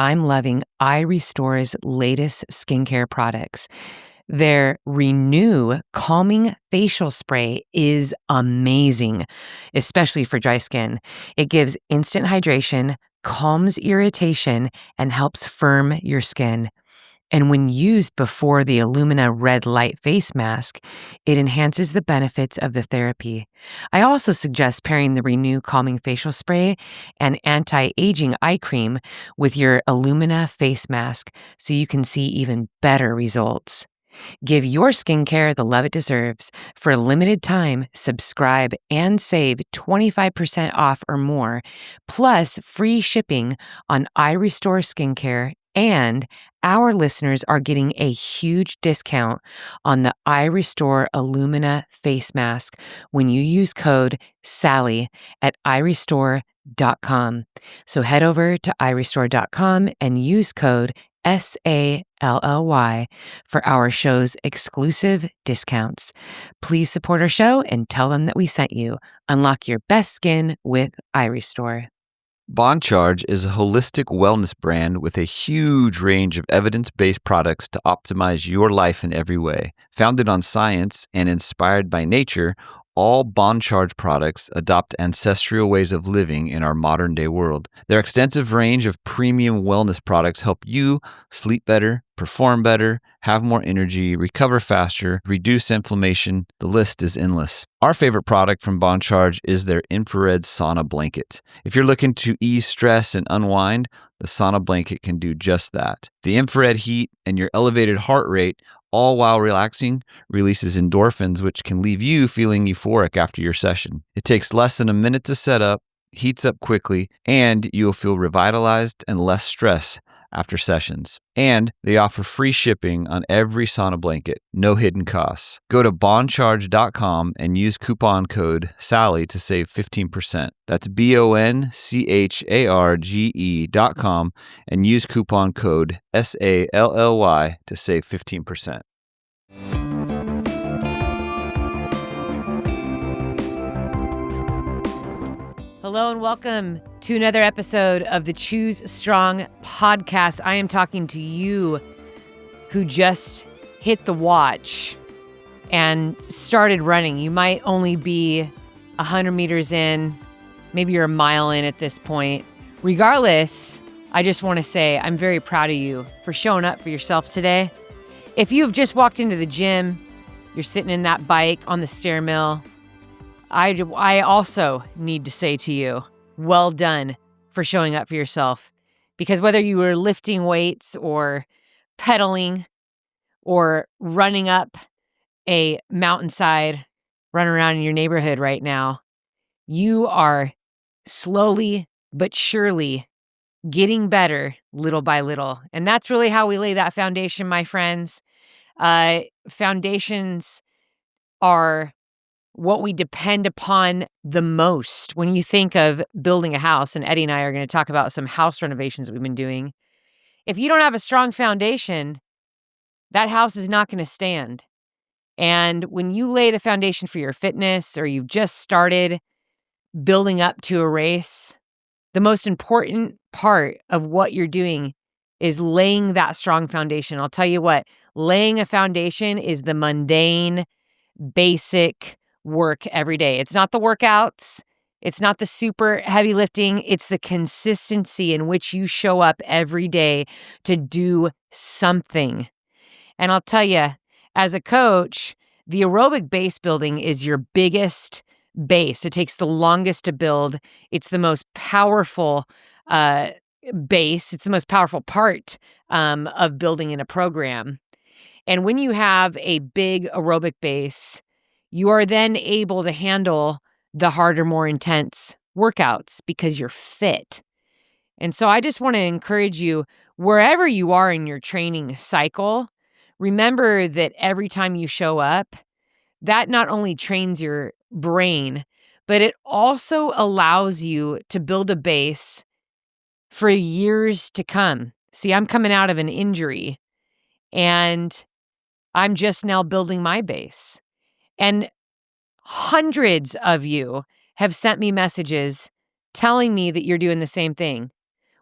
I'm loving iRestore's latest skincare products. Their Renew Calming Facial Spray is amazing, especially for dry skin. It gives instant hydration, calms irritation, and helps firm your skin. And when used before the Illumina Red Light Face Mask, it enhances the benefits of the therapy. I also suggest pairing the Renew Calming Facial Spray and Anti-Aging Eye Cream with your Illumina Face Mask so you can see even better results. Give your skincare the love it deserves. For a limited time, subscribe and save 25% off or more, plus free shipping on iRestore Skincare, and our listeners are getting a huge discount on the iRestore Illumina face mask when you use code SALLY at iRestore.com. So head over to iRestore.com and use code SALLY for our show's exclusive discounts. Please support our show and tell them that we sent you. Unlock your best skin with iRestore. Bond Charge is a holistic wellness brand with a huge range of evidence-based products to optimize your life in every way. Founded on science and inspired by nature, all Bond Charge products adopt ancestral ways of living in our modern-day world. Their extensive range of premium wellness products help you sleep better, perform better, have more energy, recover faster, reduce inflammation. The list is endless. Our favorite product from Bond Charge is their infrared sauna blanket. If you're looking to ease stress and unwind, the sauna blanket can do just that. The infrared heat and your elevated heart rate, all while relaxing, releases endorphins, which can leave you feeling euphoric after your session. It takes less than a minute to set up, heats up quickly, and you'll feel revitalized and less stress after sessions. And they offer free shipping on every sauna blanket, no hidden costs. Go to bondcharge.com and use coupon code SALLY to save 15%. That's BONCHARGE.com and use coupon code SALLY to save 15%. Hello and welcome to another episode of the Choose Strong podcast. I am talking to you who just hit the watch and started running. You might only be 100 meters in, maybe you're a mile in at this point. Regardless, I just want to say I'm very proud of you for showing up for yourself today. If you've just walked into the gym, you're sitting in that bike on the stair mill, I also need to say to you, well done for showing up for yourself. Because whether you were lifting weights or pedaling or running up a mountainside, running around in your neighborhood right now, you are slowly but surely getting better little by little. And that's really how we lay that foundation, my friends. Foundations are what we depend upon the most when you think of building a house. And Eddie and I are going to talk about some house renovations that we've been doing. If you don't have a strong foundation, that house is not going to stand. And when you lay the foundation for your fitness, or you've just started building up to a race, the most important part of what you're doing is laying that strong foundation. I'll tell you what, laying a foundation is the mundane, basic work every day. It's not the workouts. It's not the super heavy lifting. It's the consistency in which you show up every day to do something. And I'll tell you, as a coach, the aerobic base building is your biggest base. It takes the longest to build. It's the most powerful base. It's the most powerful part of building in a program. And when you have a big aerobic base, you are then able to handle the harder, more intense workouts because you're fit. And so I just want to encourage you, wherever you are in your training cycle, remember that every time you show up, that not only trains your brain, but it also allows you to build a base for years to come. See, I'm coming out of an injury, and I'm just now building my base. And hundreds of you have sent me messages telling me that you're doing the same thing.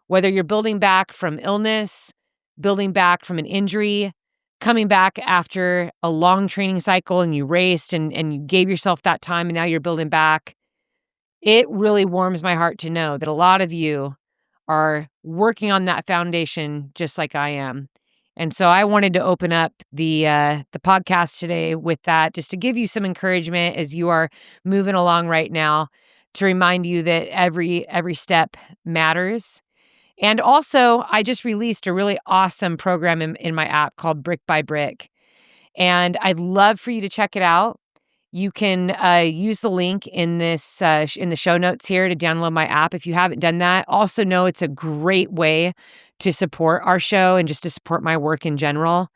Whether you're building back from illness, building back from an injury, coming back after a long training cycle and you raced and you gave yourself that time and now you're building back, it really warms my heart to know that a lot of you are working on that foundation just like I am. And so I wanted to open up the podcast today with that, just to give you some encouragement as you are moving along right now, to remind you that every step matters. And also, I just released a really awesome program in my app called Brick by Brick, and I'd love for you to check it out. You can use the link in this in the show notes here to download my app if you haven't done that. Also know it's a great way to support our show and just to support my work in general.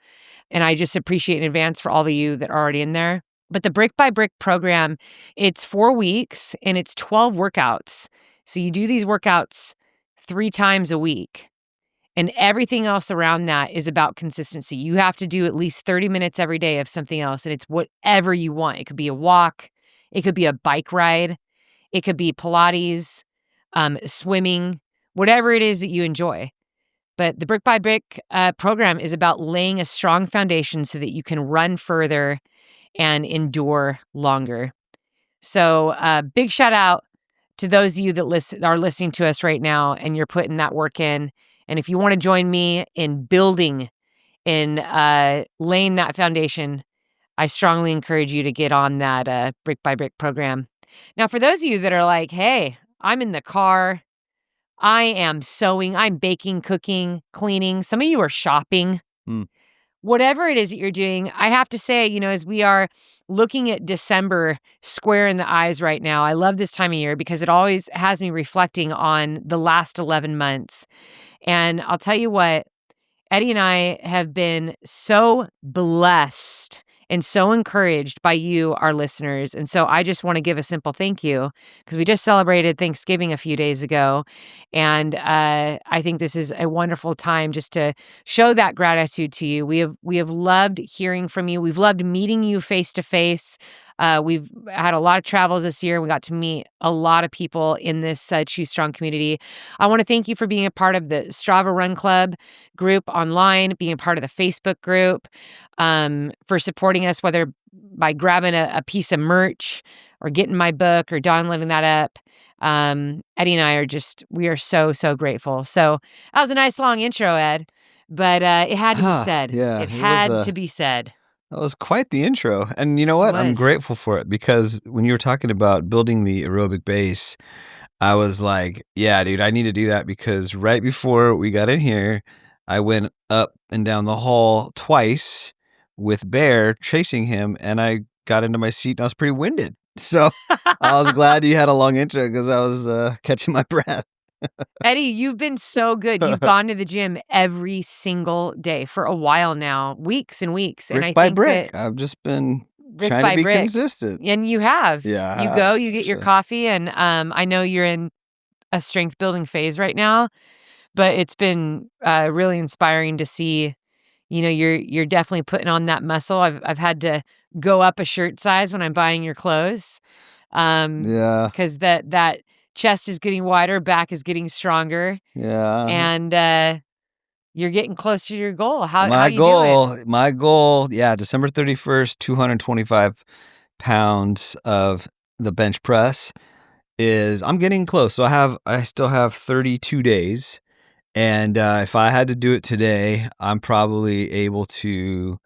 And I just appreciate in advance for all of you that are already in there. But the Brick by Brick program, it's 4 weeks and it's 12 workouts. So you do these workouts 3 times a week. And everything else around that is about consistency. You have to do at least 30 minutes every day of something else, and it's whatever you want. It could be a walk. It could be a bike ride. It could be Pilates, swimming, whatever it is that you enjoy. But the Brick by Brick program is about laying a strong foundation so that you can run further and endure longer. So big shout out to those of you that are listening to us right now and you're putting that work in. And if you want to join me in building, in laying that foundation, I strongly encourage you to get on that Brick by Brick program. Now, for those of you that are like, hey, I'm in the car, I am sewing, I'm baking, cooking, cleaning. Some of you are shopping. Whatever it is that you're doing, I have to say, as we are looking at December square in the eyes right now, I love this time of year because it always has me reflecting on the last 11 months. And I'll tell you what, Eddie and I have been so blessed and so encouraged by you, our listeners. And so I just want to give a simple thank you because we just celebrated Thanksgiving a few days ago. And I think this is a wonderful time just to show that gratitude to you. We have loved hearing from you. We've loved meeting you face to face. We've had a lot of travels this year. We got to meet a lot of people in this Choose Strong community. I want to thank you for being a part of the Strava Run Club group online, being a part of the Facebook group, for supporting us, whether by grabbing a piece of merch or getting my book or downloading that up. Eddie and I we are so, so grateful. So that was a nice long intro, Ed, but it had to be said. Yeah, it had to be said. That was quite the intro. And you know what? I'm grateful for it because when you were talking about building the aerobic base, I was like, yeah, dude, I need to do that because right before we got in here, I went up and down the hall twice with Bear chasing him and I got into my seat and I was pretty winded. So I was glad you had a long intro because I was catching my breath. Eddie, you've been so good. You've gone to the gym every single day for a while now, weeks and weeks. Brick and I by think brick. that I've just been brick trying by to be brick. consistent. And you have. Yeah. You go, you get your Sure. coffee, and I know you're in a strength building phase right now, but it's been really inspiring to see. You're definitely putting on that muscle. I've had to go up a shirt size when I'm buying your clothes. Yeah. Because that chest is getting wider, back is getting stronger. Yeah. And you're getting closer to your goal. How you My goal, yeah, December 31st, 225 pounds of the bench press is, I'm getting close. So I still have 32 days. And if I had to do it today, I'm probably able to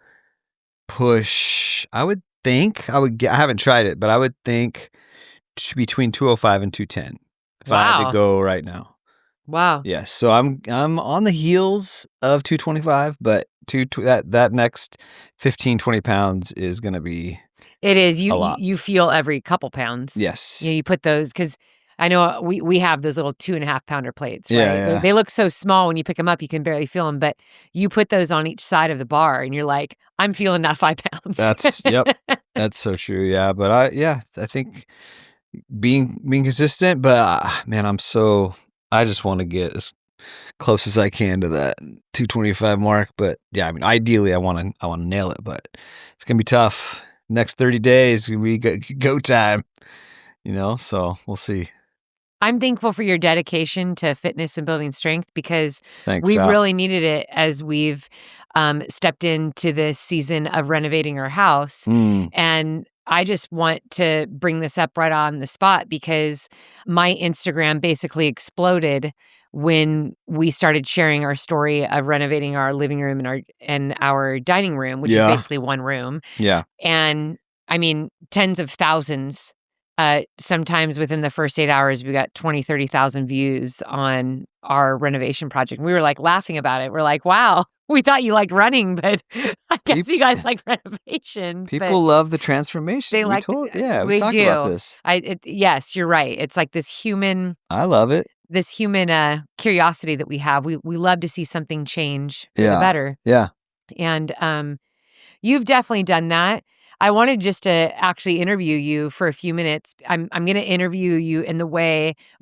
push, I haven't tried it, but I would think between 205 and 210 if I had Wow. to go right now. Wow. Yes, so I'm on the heels of 225, but that next 15, 20 pounds is going to be It is. a lot. You feel every couple pounds. Yes. You put those, because I know we have those little 2.5 pounder plates, right? Yeah. They look so small when you pick them up, you can barely feel them, but you put those on each side of the bar and you're like, I'm feeling that 5 pounds. Yep. That's so true. Yeah. But I think being consistent, but man, I just want to get as close as I can to that 225 mark. But yeah, I mean, ideally I want to nail it, but it's going to be tough. Next 30 days, we go time, so we'll see. I'm thankful for your dedication to fitness and building strength because Thanks. we've really needed it as we've stepped into this season of renovating our house. And I just want to bring this up right on the spot because my Instagram basically exploded when we started sharing our story of renovating our living room and our dining room, which is basically one room. Yeah. And I mean, tens of thousands. Sometimes within the first 8 hours, we got 20, 30,000 views on our renovation project. We were like laughing about it. We're like, wow, we thought you liked running, but I guess you guys like renovations. People love the transformation. They we like talked do. about this. Yes, you're right. It's like this human. I love it. This human curiosity that we have. We love to see something change for the better. Yeah. And you've definitely done that. I wanted just to actually interview you for a few minutes. I'm going to interview you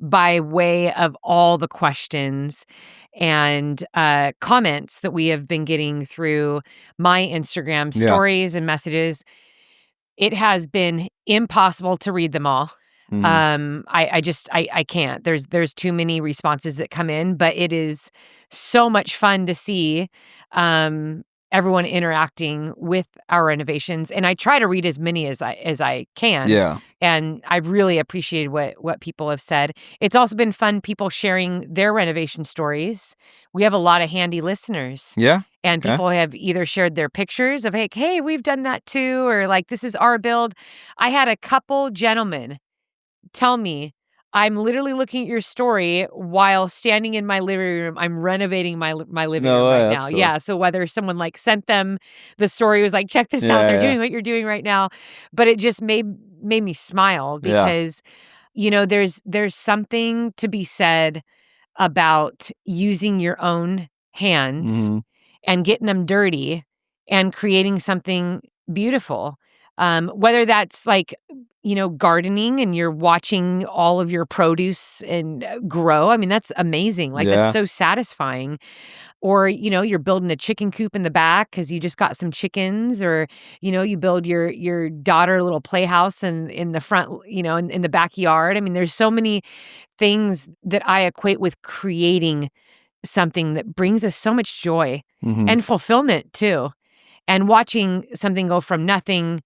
by way of all the questions and comments that we have been getting through my Instagram stories and messages. It has been impossible to read them all. I can't. There's too many responses that come in, but it is so much fun to see everyone interacting with our renovations, and I try to read as many as I can. Yeah. And I really appreciated what people have said. It's also been fun people sharing their renovation stories. We have a lot of handy listeners. Yeah. And people have either shared their pictures of, hey, we've done that too, or like, this is our build. I had a couple gentlemen tell me, I'm literally looking at your story while standing in my living room. I'm renovating my living room right now. Cool. Yeah. So whether someone like sent them the story, was like, check this out. They're doing what you're doing right now. But it just made me smile because, there's something to be said about using your own hands and getting them dirty and creating something beautiful. Whether that's like, gardening and you're watching all of your produce and grow. I mean, that's amazing. Like that's so satisfying. Or, you're building a chicken coop in the back because you just got some chickens, or, you build your daughter a little playhouse in the front, in the backyard. I mean, there's so many things that I equate with creating something that brings us so much joy and fulfillment too. And watching something go from nothing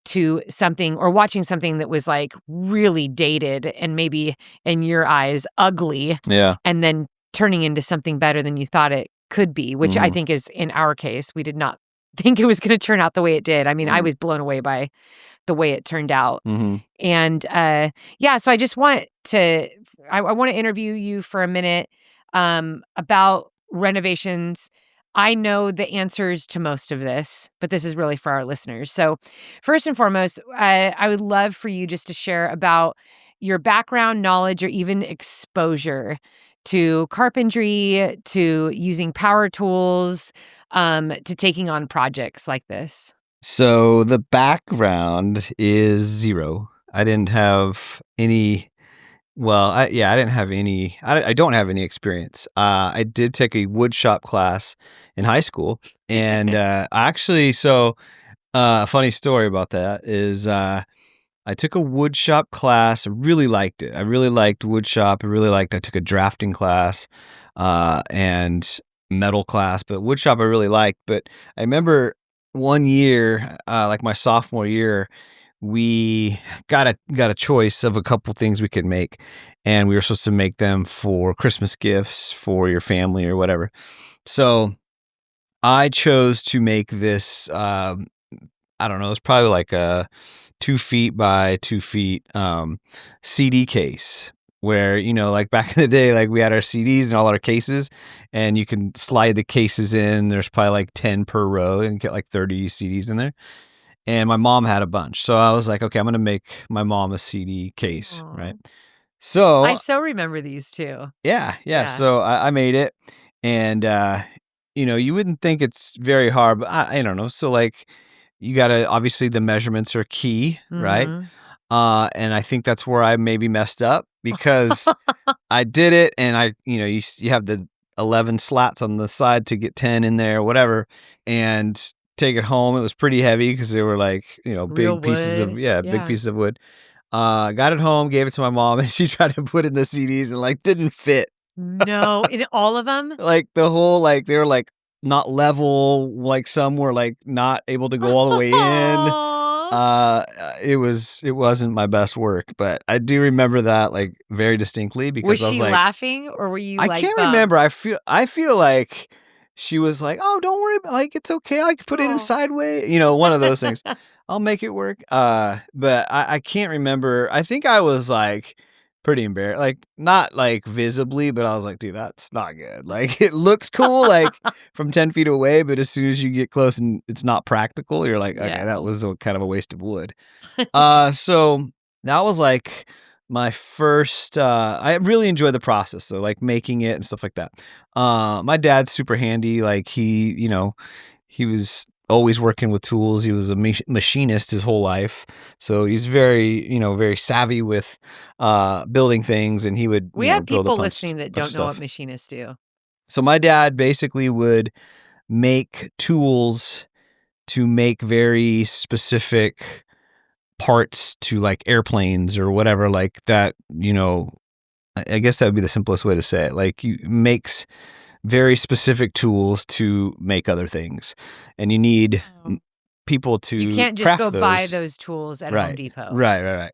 to something, or watching something that was like really dated and maybe in your eyes ugly, and then turning into something better than you thought it could be, which I think is in our case. We did not think it was going to turn out the way it did. I mean, I was blown away by the way it turned out. And so I just want to interview you for a minute about renovations. I know the answers to most of this, but this is really for our listeners. So first and foremost, I would love for you just to share about your background, knowledge, or even exposure to carpentry, to using power tools, to taking on projects like this. So the background is zero. I didn't have any. Well, I didn't have any. I don't have any experience. I did take a wood shop class in high school, and actually, a funny story about that is I took a wood shop class. I really liked it. I really liked wood shop. I took a drafting class and metal class, but wood shop I really liked. But I remember one year, like my sophomore year, we got a choice of a couple things we could make, and we were supposed to make them for Christmas gifts for your family or whatever. So I chose to make this, I don't know, it's probably like a 2 feet by 2 feet CD case, where, like back in the day, like we had our CDs and all our cases, and you can slide the cases in. There's probably like 10 per row and get like 30 CDs in there. And my mom had a bunch. So I was like, okay, I'm going to make my mom a CD case, right? So I so remember these too. Yeah. So I made it. And, you wouldn't think it's very hard, but I don't know. So like, you got to, obviously the measurements are key, right? And I think that's where I maybe messed up, because I did it, and you have the 11 slats on the side to get 10 in there, whatever. And take it home. It was pretty heavy because they were like, big pieces of big pieces of wood. Got it home, gave it to my mom, and she tried to put in the CDs and like didn't fit. No, in all of them? Like the whole like they were like not level. Like some were like not able to go all the way in. Aw. It wasn't my best work, but I do remember that like very distinctly because Was I was she like, laughing or were you I like can't bummed? remember. I feel like she was like, "Oh, don't worry about like it's okay. I can put it in Oh. sideways." One of those things. I'll make it work. But I can't remember. I think I was like pretty embarrassed. Like not like visibly, but I was like, dude, that's not good. Like it looks cool like from 10 feet away, but as soon as you get close and it's not practical, you're like, okay, Yeah. that was kind of a waste of wood. So that was like my first I really enjoyed the process, so like making it and stuff like that. My dad's super handy. Like he was always working with tools. He was a machinist his whole life, so he's very savvy with building things. And he would We have build a people bunch listening that of don't know what stuff. machinists do. So my dad basically would make tools to make very specific parts to like airplanes or whatever like that. I guess that would be the simplest way to say it. Like you makes very specific tools to make other things, and you need people to You can't just craft go those. buy those tools at Home Right. Depot. Right.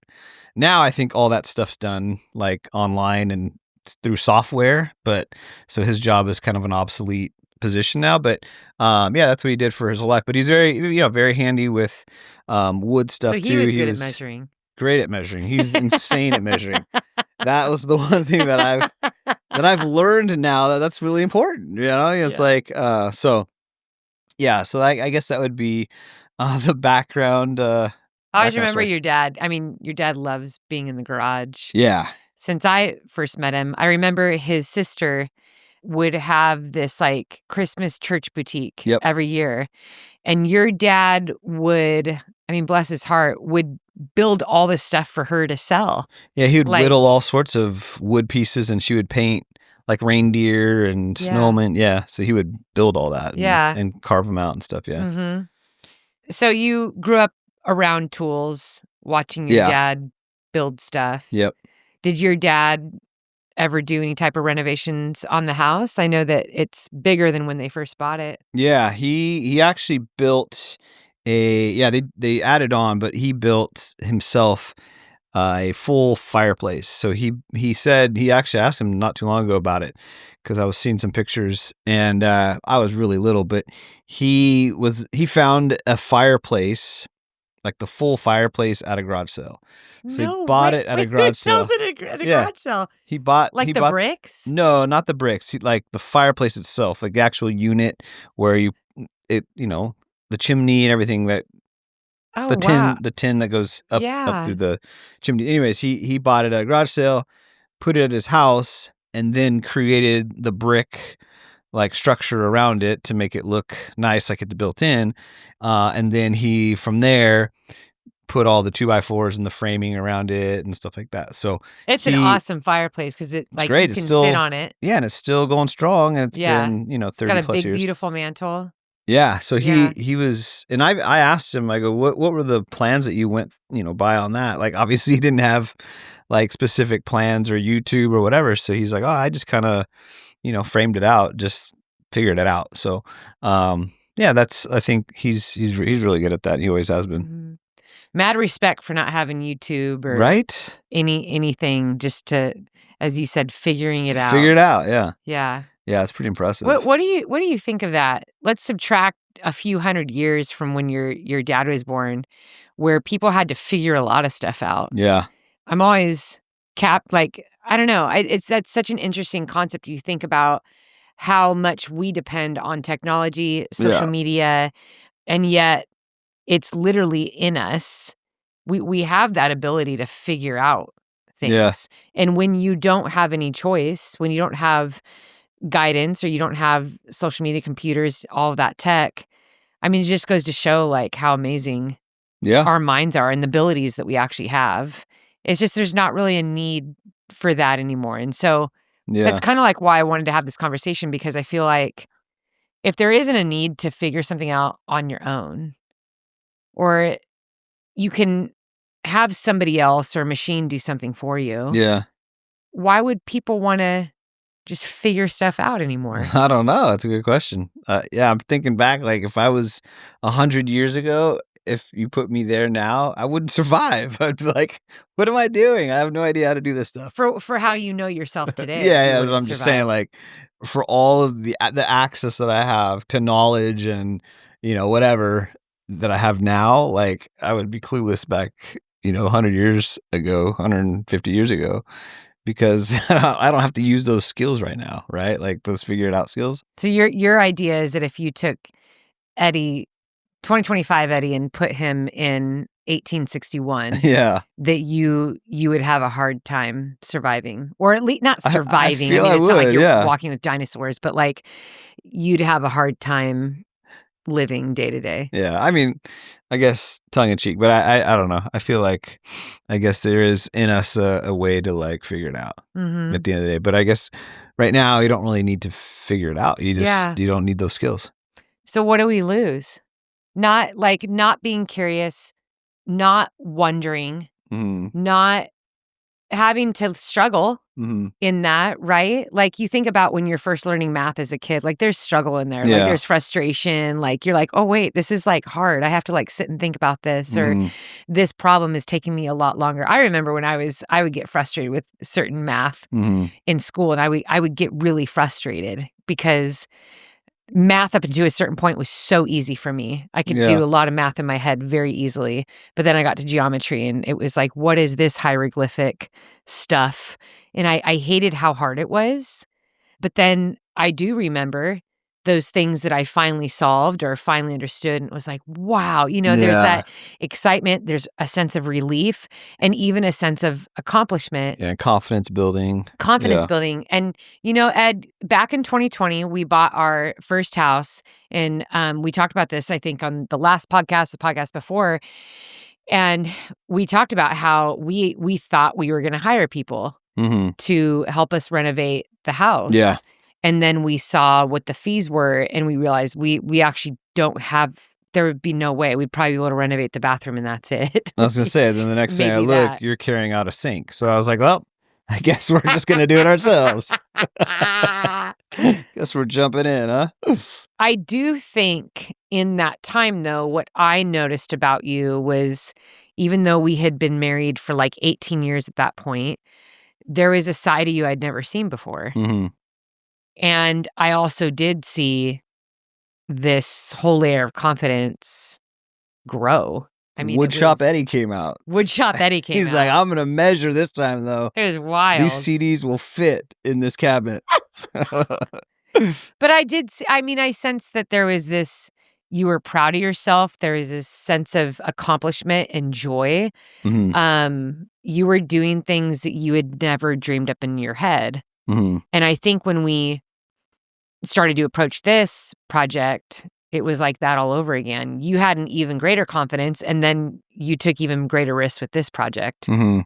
Now I think all that stuff's done like online and through software, but so his job is kind of an obsolete position now. But yeah, that's what he did for his whole life. But he's very handy with wood stuff So he too. was good at measuring. Great at measuring. He's insane at measuring. That was the one thing that I've learned now that's really important. It's Yeah. like so I guess that would be the background. I always background remember story. your dad. I mean, your dad loves being in the garage. Yeah. Since I first met him, I remember his sister would have this like Christmas church boutique Yep. every year. And your dad would, I mean, bless his heart, would build all this stuff for her to sell. Yeah, he would Like- whittle all sorts of wood pieces, and she would paint like reindeer and Yeah. snowmen. Yeah, so he would build all that. Yeah. and carve them out and stuff. Yeah. Mm-hmm. So you grew up around tools, watching your Yeah. dad build stuff. Yep. Did your dad ever do any type of renovations on the house? I know that it's bigger than when they first bought it. Yeah, he actually built they added on, but he built himself a full fireplace. So he said he actually asked him not too long ago about it because I was seeing some pictures and I was really little, but he found a fireplace, like the full fireplace at a garage sale. So No he bought way. it at a Wait, garage who sells sale. it at a Yeah. garage sale? He bought Like he the bought, bricks? No, not the bricks. Like the fireplace itself, like the actual unit where the chimney and everything that Oh, the tin that goes up Yeah. through the chimney. Anyways, he bought it at a garage sale, put it at his house, and then created the brick like structure around it to make it look nice, like it's built in. And then he from there put all the 2x4s and the framing around it and stuff like that. So It's an he- awesome fireplace because it like great. you It's can still- sit on it. yeah, and it's still going strong, and it's Yeah. been 30 Got a plus big, years. beautiful mantle. Yeah, so Yeah. he was, and I asked him, I go, what were the plans that you went by on that? Like obviously he didn't have like specific plans or YouTube or whatever. So he's like, oh, I just kind of framed it out, just figured it out. So yeah, I think he's really good at that. He always has been. Mhm. Mad respect for not having YouTube or Right? anything, just to, as you said, figuring it out. Figure it out. Yeah, Yeah. yeah, it's pretty impressive. What do you think of that? Let's subtract a few hundred years from when your dad was born, where people had to figure a lot of stuff out. Yeah, I'm always I don't know. That's such an interesting concept. You think about how much we depend on technology, social Yeah. media, and yet it's literally in us. We have that ability to figure out things. Yeah. And when you don't have any choice, when you don't have guidance or you don't have social media, computers, all of that tech, I mean, it just goes to show like how amazing yeah, our minds are and the abilities that we actually have. It's just there's not really a need for that anymore. And so yeah, that's kind of like why I wanted to have this conversation, because I feel like if there isn't a need to figure something out on your own, or you can have somebody else or a machine do something for you, Yeah. why would people want to just figure stuff out anymore? I don't know. That's a good question. Yeah, I'm thinking back, like if I was 100 years ago, if you put me there now, I wouldn't survive. I'd be like, what am I doing? I have no idea how to do this stuff. For how you know yourself today. Yeah, you that's what wouldn't I'm just saying. survive. Like for all of the access that I have to knowledge and whatever that I have now, like I would be clueless back 100 years ago, 150 years ago, because I don't have to use those skills right now, right? Like those figure it out skills. So your idea is that if you took Eddie, 2025 Eddie, and put him in 1861, Yeah, that you would have a hard time surviving, or at least not I surviving. feel mean, I it's not like would, you're yeah. walking with dinosaurs, but like you'd have a hard time living day to day. Yeah, I mean, I guess tongue in cheek, but I don't know. I feel like I guess there is in us a way to like figure it out Mm-hmm. at the end of the day. But I guess right now you don't really need to figure it out. You just Yeah. you don't need those skills. So what do we lose? Not being curious, not wondering, Mm-hmm. not having to struggle Mm-hmm. in that, right? Like you think about when you're first learning math as a kid, like there's struggle in there. Yeah. Like there's frustration. Like you're like, oh wait, this is like hard. I have to like sit and think about this, or Mm-hmm. this problem is taking me a lot longer. I remember when I would get frustrated with certain math Mm-hmm. in school, and I would get really frustrated because math up to a certain point was so easy for me. I could Yeah. do a lot of math in my head very easily. But then I got to geometry and it was like, what is this hieroglyphic stuff? And I hated how hard it was. But then I do remember those things that I finally solved or finally understood, and it was like, wow, there's Yeah. that excitement, there's a sense of relief, and even a sense of accomplishment. Yeah, confidence building. Confidence Yeah. building. And, Ed, back in 2020, we bought our first house. And we talked about this, I think, on the last podcast, the podcast before. And we talked about how we thought we were going to hire people Mm-hmm. to help us renovate the house. Yeah. And then we saw what the fees were, and we realized we actually don't have, there would be no way. We'd probably be able to renovate the bathroom and that's it. I was gonna say, then the next thing I Maybe look, that. you're carrying out a sink. So I was like, well, I guess we're just gonna do it ourselves. Guess we're jumping in, huh? I do think in that time, though, what I noticed about you was even though we had been married for like 18 years at that point, there was a side of you I'd never seen before. Mm-hmm. And I also did see this whole layer of confidence grow. I mean, Woodshop Eddie came out. Woodshop Eddie came He's out. like, I'm gonna measure this time though. It was wild. These CDs will fit in this cabinet. But I did see, I sensed that there was this, you were proud of yourself. There was this sense of accomplishment and joy. Mm-hmm. You were doing things that you had never dreamed up in your head. Mm-hmm. And I think when we started to approach this project, it was like that all over again. You had an even greater confidence, and then you took even greater risks with this project. Mm-hmm.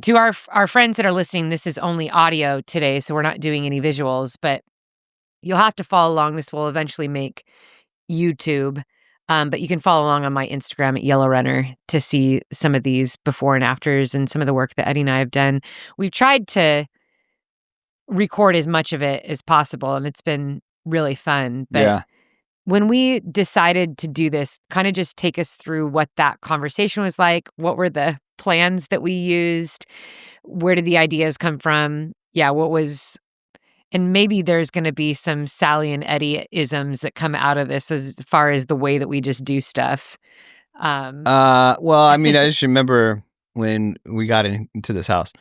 To our friends that are listening, this is only audio today, so we're not doing any visuals, but you'll have to follow along. This will eventually make YouTube. But you can follow along on my Instagram at Yellow Runner to see some of these before and afters and some of the work that Eddie and I have done. We've tried to record as much of it as possible, and it's been really fun. But Yeah. when we decided to do this, kind of just take us through what that conversation was like. What were the plans that we used? Where did the ideas come from? Yeah, what was... And maybe there's going to be some Sally and Eddie isms that come out of this as far as the way that we just do stuff. Well, I mean, I just remember when we got into this house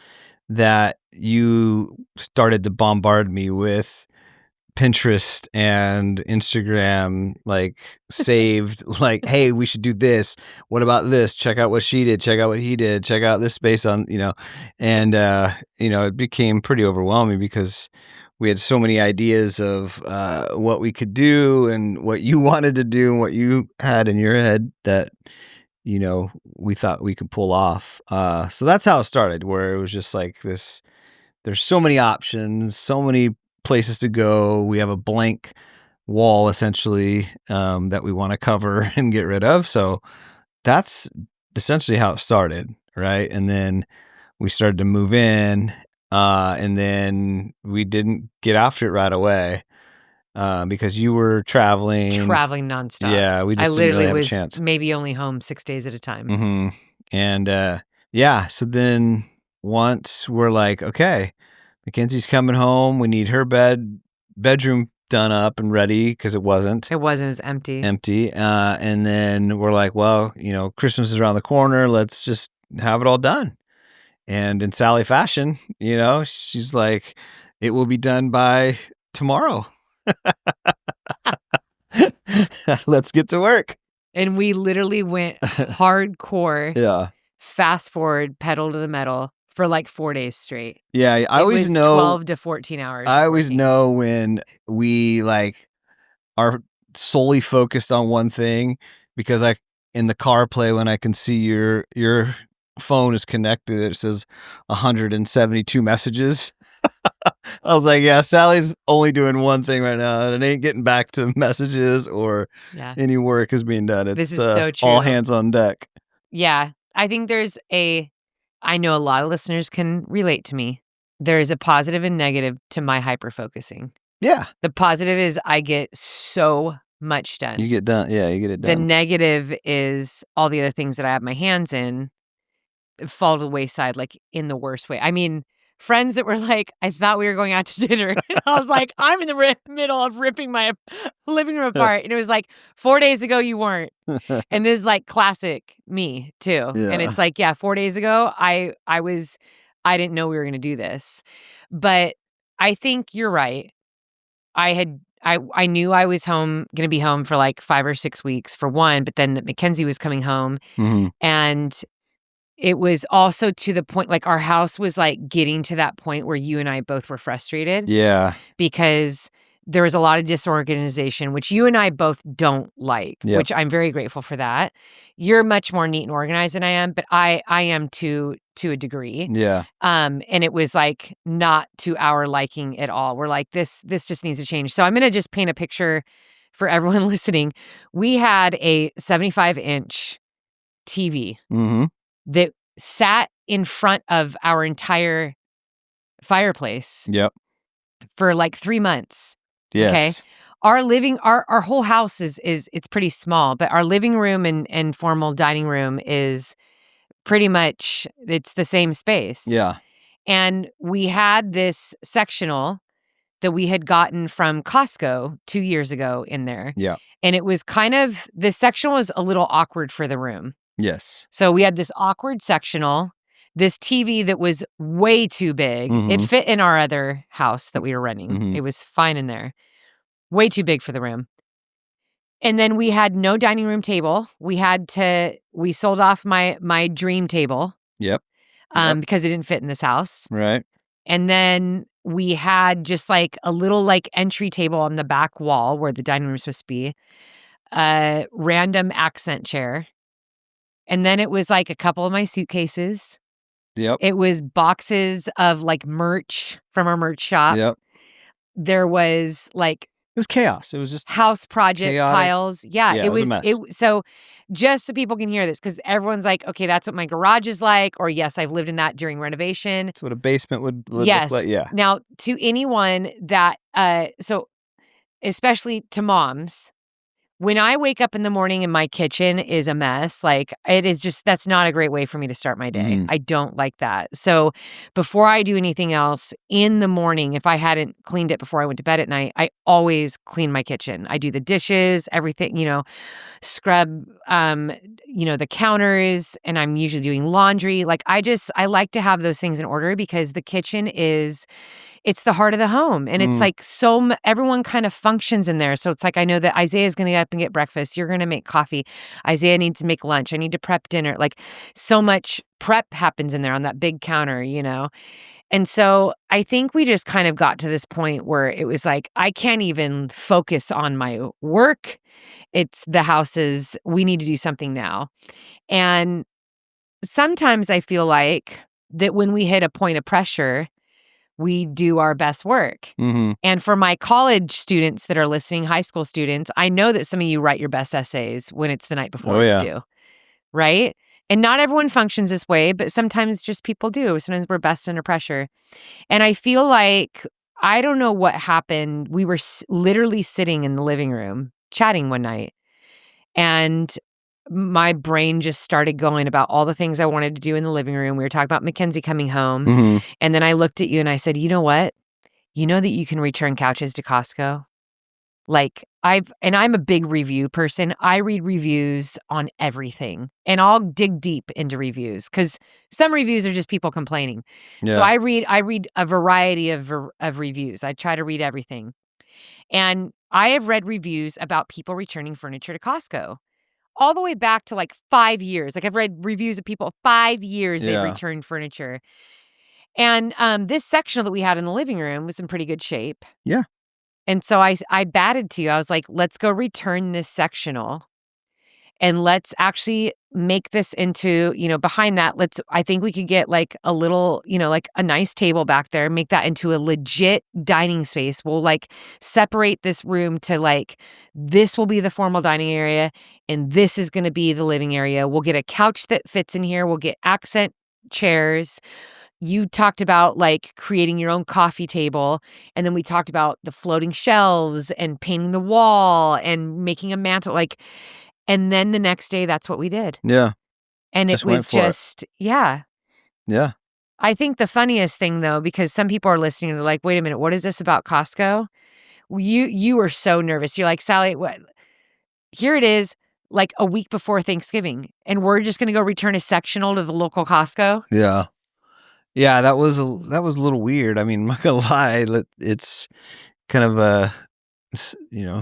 that you started to bombard me with Pinterest and Instagram, like saved, like, hey, we should do this. What about this? Check out what she did. Check out what he did. Check out this space on, and, it became pretty overwhelming because we had so many ideas of what we could do and what you wanted to do and what you had in your head that, we thought we could pull off. So that's how it started, where it was just like this, there's so many options, so many places to go. We have a blank wall essentially that we want to cover and get rid of. So that's essentially how it started. right? And then we started to move in, and then we didn't get after it right away because you were traveling. Traveling nonstop. Yeah, we I just didn't really literally have a was chance. maybe only home 6 days at a time. Mm-hmm. And yeah, so then once we're like, okay, Mackenzie's coming home. We need her bedroom done up and ready because it wasn't. It was empty. And then we're like, well, Christmas is around the corner. Let's just have it all done. And in Sally fashion, she's like, it will be done by tomorrow. Let's get to work. And we literally went hardcore. Yeah. Fast forward, pedal to the metal for like 4 days straight. Yeah, I always know 12 to 14 hours. I always know when we like are solely focused on one thing because in the CarPlay when I can see your phone is connected, it says 172 messages. I was like, yeah, Sally's only doing one thing right now, and it ain't getting back to messages or any work is being done. It's this is so true. all hands on deck. Yeah, I think I know a lot of listeners can relate to me. There is a positive and negative to my hyper-focusing. Yeah. The positive is I get so much done. You get done. Yeah, you get it done. The negative is all the other things that I have my hands in fall to the wayside, like in the worst way. I mean, friends that were like, I thought we were going out to dinner. And I was like, I'm in the middle of ripping my living room apart. And it was like, 4 days ago, you weren't. And this is like classic me too. Yeah. And it's like, yeah, 4 days ago, I didn't know we were going to do this. But I think you're right. I knew I was going to be home for like 5 or 6 weeks for one, but then that Mackenzie was coming home. Mm-hmm. And it was also to the point, like our house was like getting to that point where you and I both were frustrated. Yeah. Because there was a lot of disorganization, which you and I both don't like, which I'm very grateful for that. You're much more neat and organized than I am, but I am to a degree. Yeah. And it was like not to our liking at all. We're like, this just needs to change. So I'm going to just paint a picture for everyone listening. We had a 75-inch TV that sat in front of our entire fireplace for like 3 months. Yes. Okay. Our whole house is it's pretty small, but our living room and formal dining room is pretty much, it's the same space. Yeah. And we had this sectional that we had gotten from Costco 2 years ago in there. Yeah. And it was this sectional was a little awkward for the room. Yes. So we had this awkward sectional, this TV that was way too big. It fit in our other house that we were renting. It was fine in there. Way too big for the room. And then we had no dining room table. We sold off my dream table. Yep. Because it didn't fit in this house. Right. And then we had just like a little like entry table on the back wall where the dining room was supposed to be. A random accent chair. And then it was like a couple of my suitcases. Yep. It was boxes of like merch from our merch shop. Yep. There was like it was chaos. It was just house project chaotic piles. Yeah, it was a mess. So just so people can hear this, because everyone's like, okay, that's what my garage is like, or yes, I've lived in that during renovation. That's what a basement would look like. Yeah. Now, to anyone that, so especially to moms, when I wake up in the morning and my kitchen is a mess, like it is just, that's not a great way for me to start my day. I don't like that. So before I do anything else in the morning, if I hadn't cleaned it before I went to bed at night, I always clean my kitchen. I do the dishes, everything, scrub, the counters, and I'm usually doing laundry. Like I like to have those things in order because the kitchen it's the heart of the home. And it's like everyone kind of functions in there. So it's like, I know that Isaiah's going to get up and get breakfast. You're going to make coffee. Isaiah needs to make lunch. I need to prep dinner. Like so much prep happens in there on that big counter, And so I think we just kind of got to this point where it was like, I can't even focus on my work. It's the houses. We need to do something now. And sometimes I feel like that when we hit a point of pressure, we do our best work. And for my college students that are listening, high school students, I know that some of you write your best essays when it's the night before it's due, right? And not everyone functions this way, but sometimes just people do. Sometimes we're best under pressure. And I feel like, I don't know what happened. We were literally sitting in the living room chatting one night, and my brain just started going about all the things I wanted to do in the living room. We were talking about Mackenzie coming home. Mm-hmm. And then I looked at you and I said, you know what? You know that you can return couches to Costco? Like, I'm a big review person. I read reviews on everything, and I'll dig deep into reviews because some reviews are just people complaining. Yeah. So I read a variety of reviews. I try to read everything. And I have read reviews about people returning furniture to Costco all the way back to like 5 years. Like, I've read reviews of people 5 years they've Yeah. returned furniture. And this sectional that we had in the living room was in pretty good shape. Yeah. And so I batted to you. I was like, let's go return this sectional and let's actually make this into, behind that, I think we could get like a little, like a nice table back there, make that into a legit dining space. We'll like separate this room to like, this will be the formal dining area and this is going to be the living area. We'll get a couch that fits in here. We'll get accent chairs. You talked about like creating your own coffee table. And then we talked about the floating shelves and painting the wall and making a mantle. And then the next day, that's what we did. Yeah. And Just it was went for it. just, yeah. Yeah. I think the funniest thing though, because some people are listening and they're like, wait a minute, what is this about Costco? You were so nervous. You're like, Sally, what? Here it is, like a week before Thanksgiving. And we're just going to go return a sectional to the local Costco. Yeah. Yeah, that was a little weird. I mean, I'm not gonna lie, it's kind of a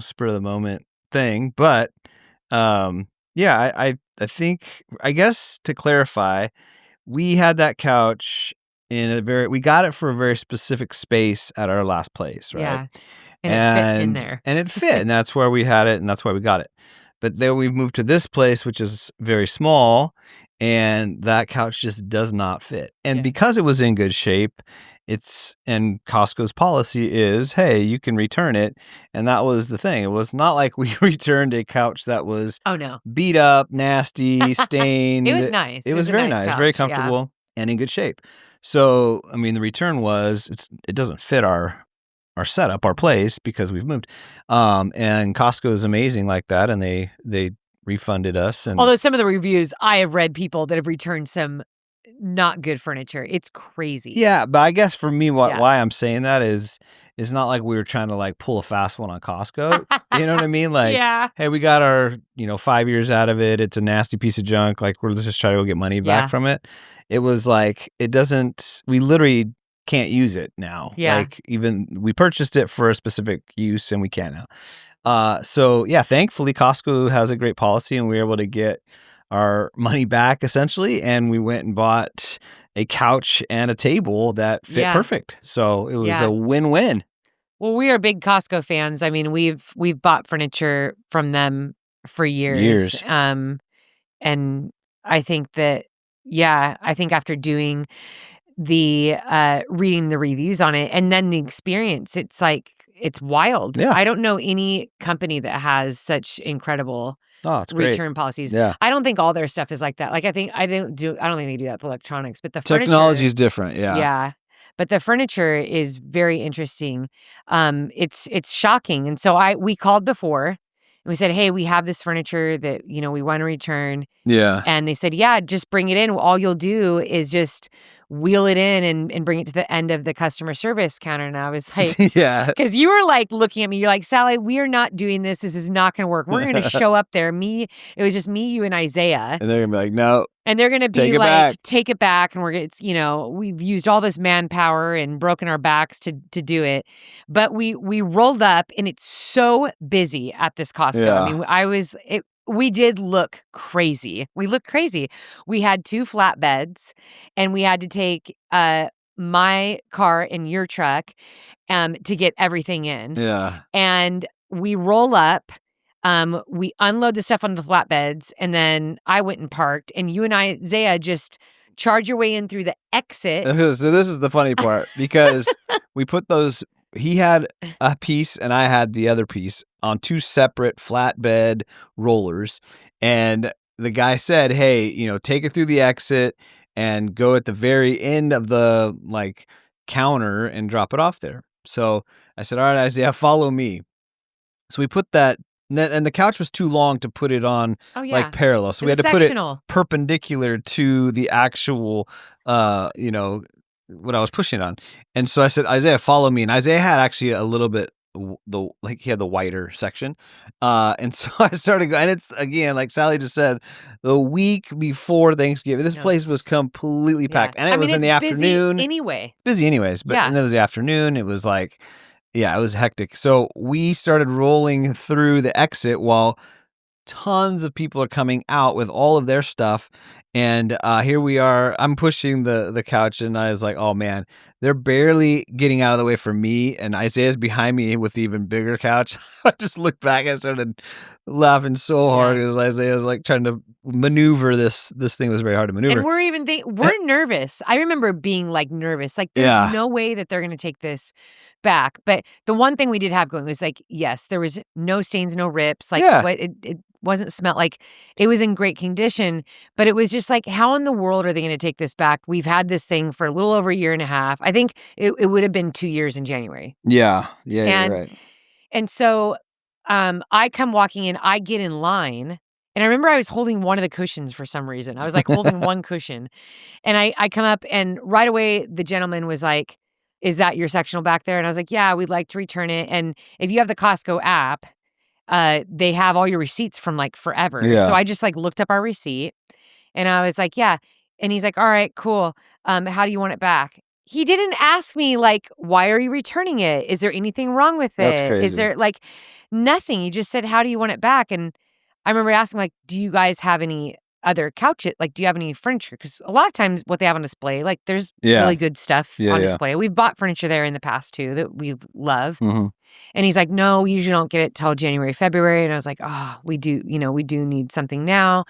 spur of the moment thing, but yeah, I think, I guess to clarify, we had that couch we got it for a very specific space at our last place, right? Yeah. And it fit in there. And it fit, and that's where we had it, and that's why we got it. But then we moved to this place, which is very small, and that couch just does not fit. And Yeah. because it was in good shape, and Costco's policy is, hey, you can return it. And that was the thing. It was not like we returned a couch that was Oh, no. beat up, nasty, stained. It was nice. It was a very nice, very couch, yeah. comfortable, and in good shape. So, I mean, the return was, it doesn't fit our setup, our place, because we've moved. And Costco is amazing like that, and they refunded us. And Although some of the reviews, I have read people that have returned some not good furniture. It's crazy. yeah, but I guess for me, Yeah. why I'm saying that is not like we were trying to like pull a fast one on Costco. You know what I mean? Like, Yeah. hey, we got our 5 years out of it. It's a nasty piece of junk. Like, let's just try to go get money back Yeah. from it. It was like, we literally can't use it now. Yeah. Like, even we purchased it for a specific use and we can't now. So yeah, thankfully Costco has a great policy and we were able to get our money back essentially. And we went and bought a couch and a table that fit Yeah. perfect. So it was Yeah. a win-win. Well, we are big Costco fans. I mean, we've bought furniture from them for years. Years. And I think that, yeah, I think after doing the reading the reviews on it and then the experience, it's like, it's wild. Yeah. I don't know any company that has such incredible Oh, it's great. return policies. Yeah. I don't think all their stuff is like that. Like, I don't think they do that with electronics, but the Technology furniture, is different. Yeah. yeah. But the furniture is very interesting. It's shocking. And so we called before and we said, hey, we have this furniture that, we want to return. Yeah. And they said, yeah, just bring it in. All you'll do is just wheel it in and bring it to the end of the customer service counter. And I was like, Yeah. because you were like looking at me, you're like, Sally, we are not doing this. This is not going to work. We're going to show up there. It was just me, you, and Isaiah. And they're gonna be like, no. And they're going to be Take it like, back. take it back. And we've used all this manpower and broken our backs to do it. But we rolled up and it's so busy at this Costco. Yeah. I mean, we did look crazy. We looked crazy. We had 2 flatbeds and we had to take my car and your truck to get everything in. Yeah. And we roll up. We unload the stuff onto the flatbeds, and then I went and parked, and you and Isaiah just charge your way in through the exit. So this is the funny part because we put those. He had a piece and I had the other piece on 2 separate flatbed rollers, and the guy said, hey, take it through the exit and go at the very end of the like counter and drop it off there. So I said, all right, Isaiah, follow me. So we put that, and the couch was too long to put it on Oh yeah. like parallel. So we had It's to put it sectional. perpendicular to the actual, what I was pushing on. And so I said, Isaiah, follow me. And Isaiah had actually a little bit, he had the wider section. And so I started going, and it's again, like Sally just said, the week before Thanksgiving, this place was completely packed. And it was in the afternoon. Anyway. Busy anyways, but and then it was the afternoon. It was like, yeah, it was hectic. So we started rolling through the exit while tons of people are coming out with all of their stuff. And here we are. I'm pushing the couch, and I was like, oh, man, they're barely getting out of the way for me. And Isaiah's behind me with the even bigger couch. I just looked back. I started laughing so hard because Isaiah's like trying to maneuver this. This thing was very hard to maneuver. And we're nervous. I remember being like nervous. Like there's no way that they're going to take this back. But the one thing we did have going was like, yes, there was no stains, no rips. Like it wasn't smelled like it was in great condition, but it was just like, how in the world are they going to take this back? We've had this thing for a little over a year and a half. I think it would have been 2 years in January. Yeah, you're right. And so I come walking in, I get in line, and I remember I was holding one of the cushions for some reason. I was like holding one cushion, and I come up, and right away the gentleman was like, is that your sectional back there? And I was like, yeah, we'd like to return it. And if you have the Costco app, they have all your receipts from like forever. Yeah. So I just like looked up our receipt, and I was like, yeah. And he's like, all right, cool. How do you want it back? He didn't ask me like, why are you returning it? Is there anything wrong with it? That's crazy. Is there like nothing? He just said, how do you want it back? And I remember asking like, do you guys have any other couches? Like, do you have any furniture? Because a lot of times what they have on display, like there's really good stuff on display. We've bought furniture there in the past too that we love. Mm-hmm. And he's like, no, we usually don't get it till January, February. And I was like, oh, we do need something now.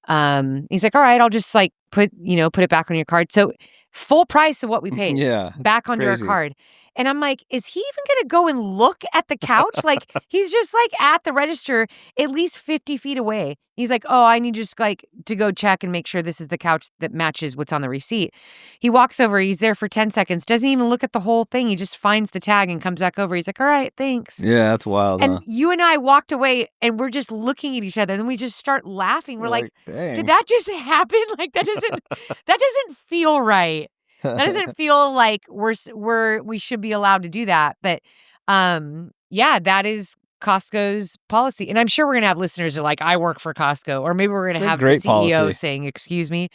He's like, all right, I'll just like put it back on your card. So full price of what we paid back onto our card. And I'm like, is he even going to go and look at the couch? Like, he's just like at the register, at least 50 feet away. He's like, oh, I need just like to go check and make sure this is the couch that matches what's on the receipt. He walks over, he's there for 10 seconds, doesn't even look at the whole thing. He just finds the tag and comes back over. He's like, all right, thanks. Yeah, that's wild. And you and I walked away and we're just looking at each other and we just start laughing. We're like, dang. Did that just happen? Like that doesn't feel right. That doesn't feel like we should be allowed to do that. But that is Costco's policy. And I'm sure we're going to have listeners who are like, I work for Costco, or maybe we're going to have the CEO saying, excuse me.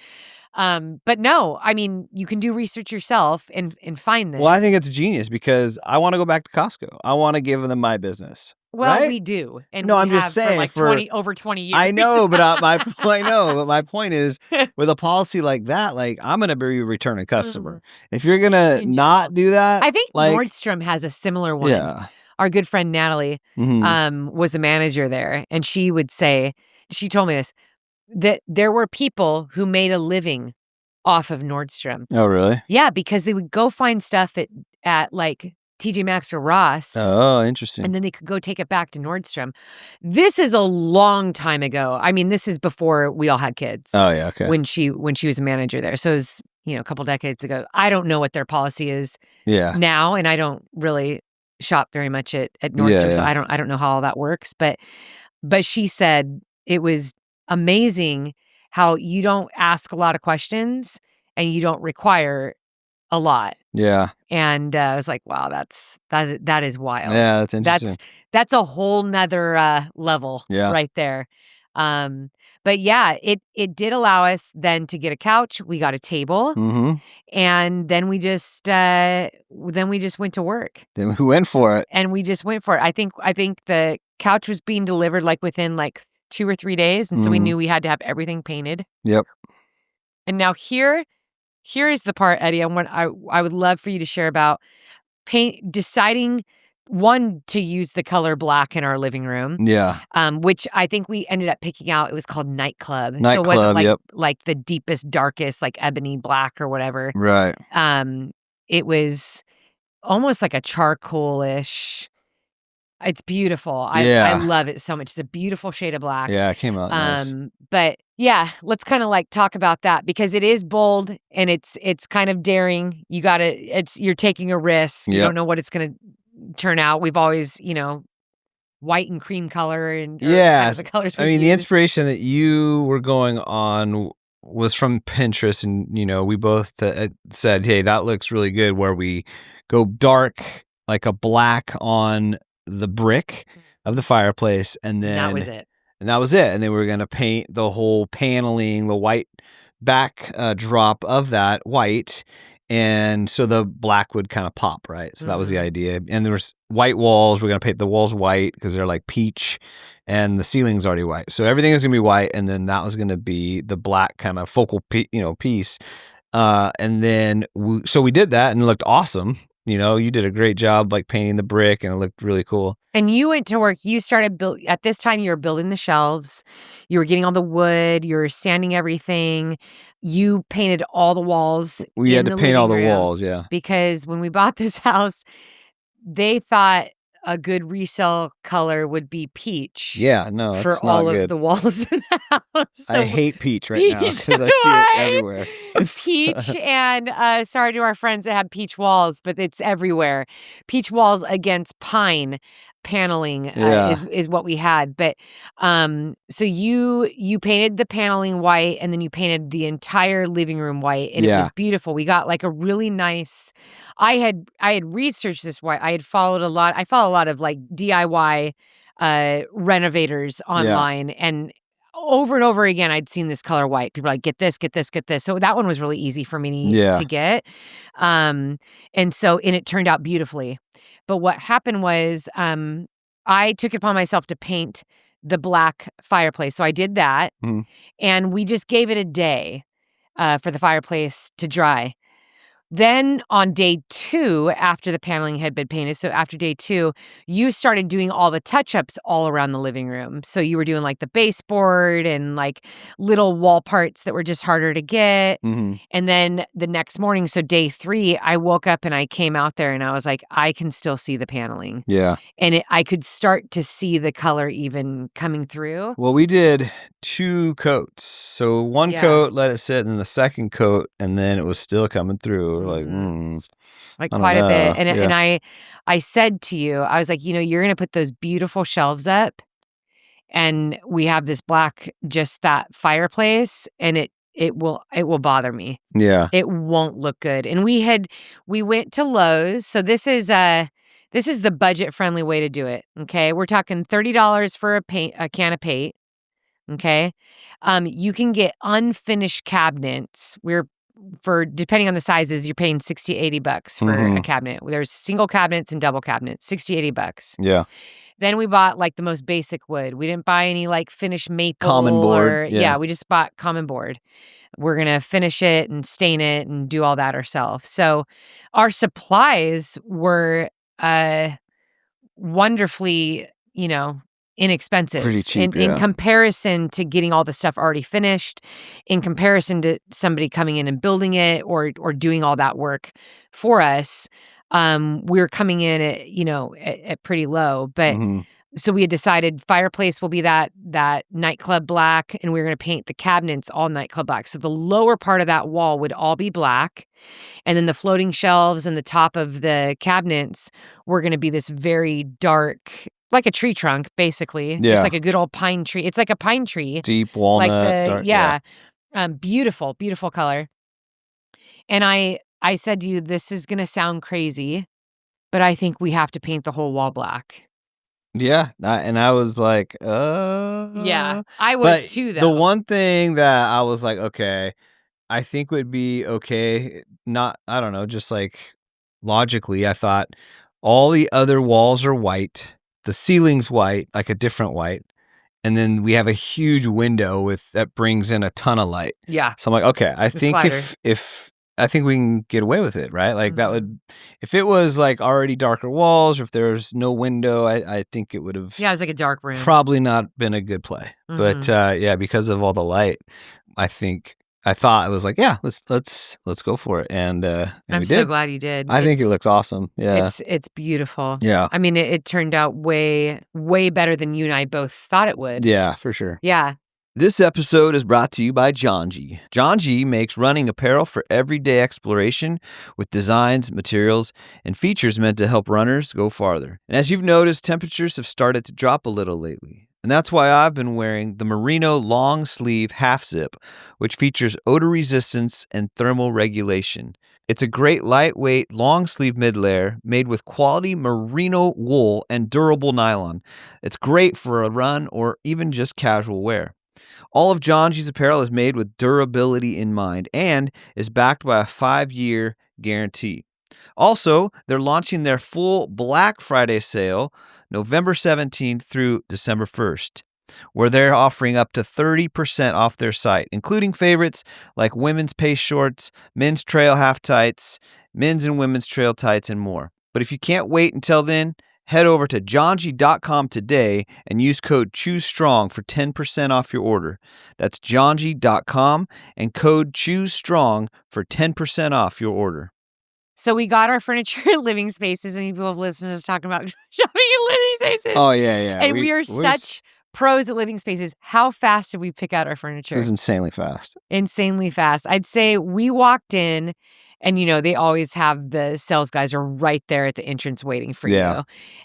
But no, I mean, you can do research yourself and find this. Well, I think it's genius because I want to go back to Costco. I want to give them my business. Well, right? we do. And no, I'm just saying for like over 20 years. I know, but my point is with a policy like that, like I'm going to be a returning customer. If you're going to not do that, I think Nordstrom has a similar one. Yeah. Our good friend Natalie was a manager there, and she would say, she told me this, that there were people who made a living off of Nordstrom. Oh, really? Yeah, because they would go find stuff at like TJ Maxx or Ross. Oh, interesting. And then they could go take it back to Nordstrom. This is a long time ago. I mean, this is before we all had kids. Oh, yeah, okay. When she was a manager there. So it was, a couple decades ago. I don't know what their policy is now, and I don't really shop very much at Nordstrom, so I don't know how all that works. But she said it was amazing how you don't ask a lot of questions and you don't require a lot. Yeah. And I was like, wow, that is wild. Yeah, that's interesting. That's a whole nother level right there. But yeah, it did allow us then to get a couch. We got a table, and then we just went to work. Then we went for it, and we just went for it. I think the couch was being delivered like within like 2 or 3 days, and so we knew we had to have everything painted. Yep. And now here is the part, Eddie. I would love for you to share about deciding. One, to use the color black in our living room. Yeah. Which I think we ended up picking out. It was called Nightclub. So it wasn't like the deepest, darkest, like ebony black or whatever. Right. It was almost like a charcoal-ish. It's beautiful. I love it so much. It's a beautiful shade of black. Yeah, it came out nice. But Yeah, let's kind of like talk about that because it is bold and it's kind of daring. You're taking a risk. You Yep. don't know what it's going to turn out. We've always, white and cream color and or kind Yeah. of the colors I we've mean, the used. inspiration that you were going on was from Pinterest, and we both said, "Hey, that looks really good." Where we go dark, like a black on the brick of the fireplace, and And that was then it. and that was it. And then we were gonna paint the whole paneling, the white back drop of that white, and so the black would kind of pop, right? So that was the Mhm. idea. And there was white walls. We're gonna paint the walls white because they're like peach, and the ceiling's already white. So everything is gonna be white, and then that was gonna be the black kind of focal piece. And then so we did that, and it looked awesome. You did a great job like painting the brick, and it looked really cool. And you went to work. You started at this time. You were building the shelves. You were getting all the wood. You were sanding everything. You painted all the walls. We had in to the paint all the living room walls, yeah. because when we bought this house, they thought a good resale color would be peach. Yeah, no, for that's not all of good. the walls in the house. I So hate peach right now peach, because I see right? it everywhere. Peach and sorry to our friends that have peach walls, but it's everywhere. Peach walls against pine paneling Yeah. is what we had. But so you painted the paneling white and then you painted the entire living room white and it Yeah. was beautiful. We got like a really nice I had researched this white. I follow a lot of like DIY renovators online and over again I'd seen this color white. People are like, get this. So that one was really easy for me Yeah. to get. And it turned out beautifully. But what happened was I took it upon myself to paint the black fireplace. So I did that Mhm. and we just gave it a day for the fireplace to dry. Then on day 2, after the paneling had been painted, so after day 2, you started doing all the touch-ups all around the living room. So you were doing like the baseboard and like little wall parts that were just harder to get. Mhm. And then the next morning, so day 3, I woke up and I came out there and I was like, I can still see the paneling. Yeah. And I could start to see the color even coming through. Well, we did 2 coats. So one Yeah. coat, let it sit, and the second coat, and then it was still coming through. We're like, Like I don't quite a bit. know. And Yeah. I said to you, I was like, you're going to put those beautiful shelves up and we have this black, just that fireplace and it will bother me. Yeah. It won't look good. And we went to Lowe's. So this is the budget friendly way to do it. Okay. We're talking $30 for a can of paint. Okay. You can get unfinished cabinets. For depending on the sizes, you're paying $60-$80 for a Mhm. cabinet. There's single cabinets and double cabinets, $60-$80. Yeah. Then we bought like the most basic wood. We didn't buy any like finished maple Common board, yeah. we just bought common board. We're gonna finish it and stain it and do all that ourselves. So our supplies were wonderfully, inexpensive. Pretty cheap, in yeah. comparison to getting all the stuff already finished, in comparison to somebody coming in and building it or doing all that work for us. We're coming in at pretty low, but Mhm. so we had decided fireplace will be that nightclub black, and we're going to paint the cabinets all nightclub black. So the lower part of that wall would all be black, and then the floating shelves and the top of the cabinets were going to be this very dark, like a tree trunk, basically, Yeah. just like a good old pine tree. It's like a pine tree, Deep walnut. like dark, yeah. Beautiful, beautiful color. And I said to you, this is going to sound crazy, but I think we have to paint the whole wall black. Yeah. And I was like, Yeah, I was But too, the though. one thing that I was like, okay, I think would be okay. Not, I don't know, just like logically, I thought all the other walls are white. The ceiling's white, like a different white. And then we have a huge window that brings in a ton of light. Yeah. So I'm like, okay, I The think slider. if I think we can get away with it, right? Like that Mhm. would, if it was like already darker walls, or if there's no window, I think it would have Yeah, it was like a dark room. probably not been a good play. But yeah, because of all the light, I thought it was like, yeah, let's go for it, and I'm we so did. glad you did. I think it looks awesome. Yeah, It's beautiful. yeah, I mean, it turned out way, way better than you and I both thought it would. yeah, for sure. Yeah. This episode is brought to you by Janji. Janji makes running apparel for everyday exploration with designs, materials, and features meant to help runners go farther. And as you've noticed, temperatures have started to drop a little lately. And that's why I've been wearing the Merino long sleeve half zip, which features odor resistance and thermal regulation. It's a great lightweight long sleeve mid layer made with quality merino wool and durable nylon. It's great for a run or even just casual wear. All of Janji's apparel is made with durability in mind and is backed by a 5-year guarantee. Also, they're launching their full Black Friday sale November 17th through December 1st, where they're offering up to 30% off their site, including favorites like women's pace shorts, men's trail half tights, men's and women's trail tights, and more. But if you can't wait until then, head over to Janji.com today and use code CHOOSESTRONG for 10% off your order. That's Janji.com and code CHOOSESTRONG for 10% off your order. So we got our furniture at Living Spaces, and people have listened to us talking about shopping at Living Spaces. Oh, yeah. And we are such pros at Living Spaces. How fast did we pick out our furniture? It was insanely fast. Insanely fast. I'd say we walked in, and, they always have the sales guys are right there at the entrance waiting for you.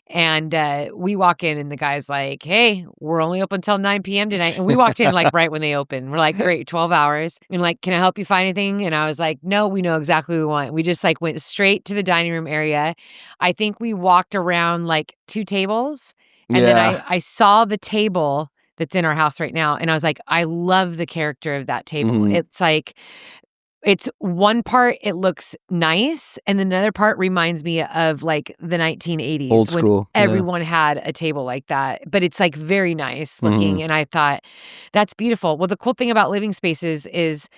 And we walk in, and the guy's like, hey, we're only open until 9 p.m. tonight. And we walked in like right when they opened. We're like, great, 12 hours. And like, can I help you find anything? And I was like, no, we know exactly what we want. We just like went straight to the dining room area. I think we walked around like 2 tables. And then I saw the table that's in our house right now. And I was like, I love the character of that table. Mhm. It's like, it's one part, it looks nice, and then another part reminds me of like the 1980s Old when school. everyone had a table like that. But it's like very nice looking, and I thought, that's beautiful. Well, the cool thing about Living Spaces is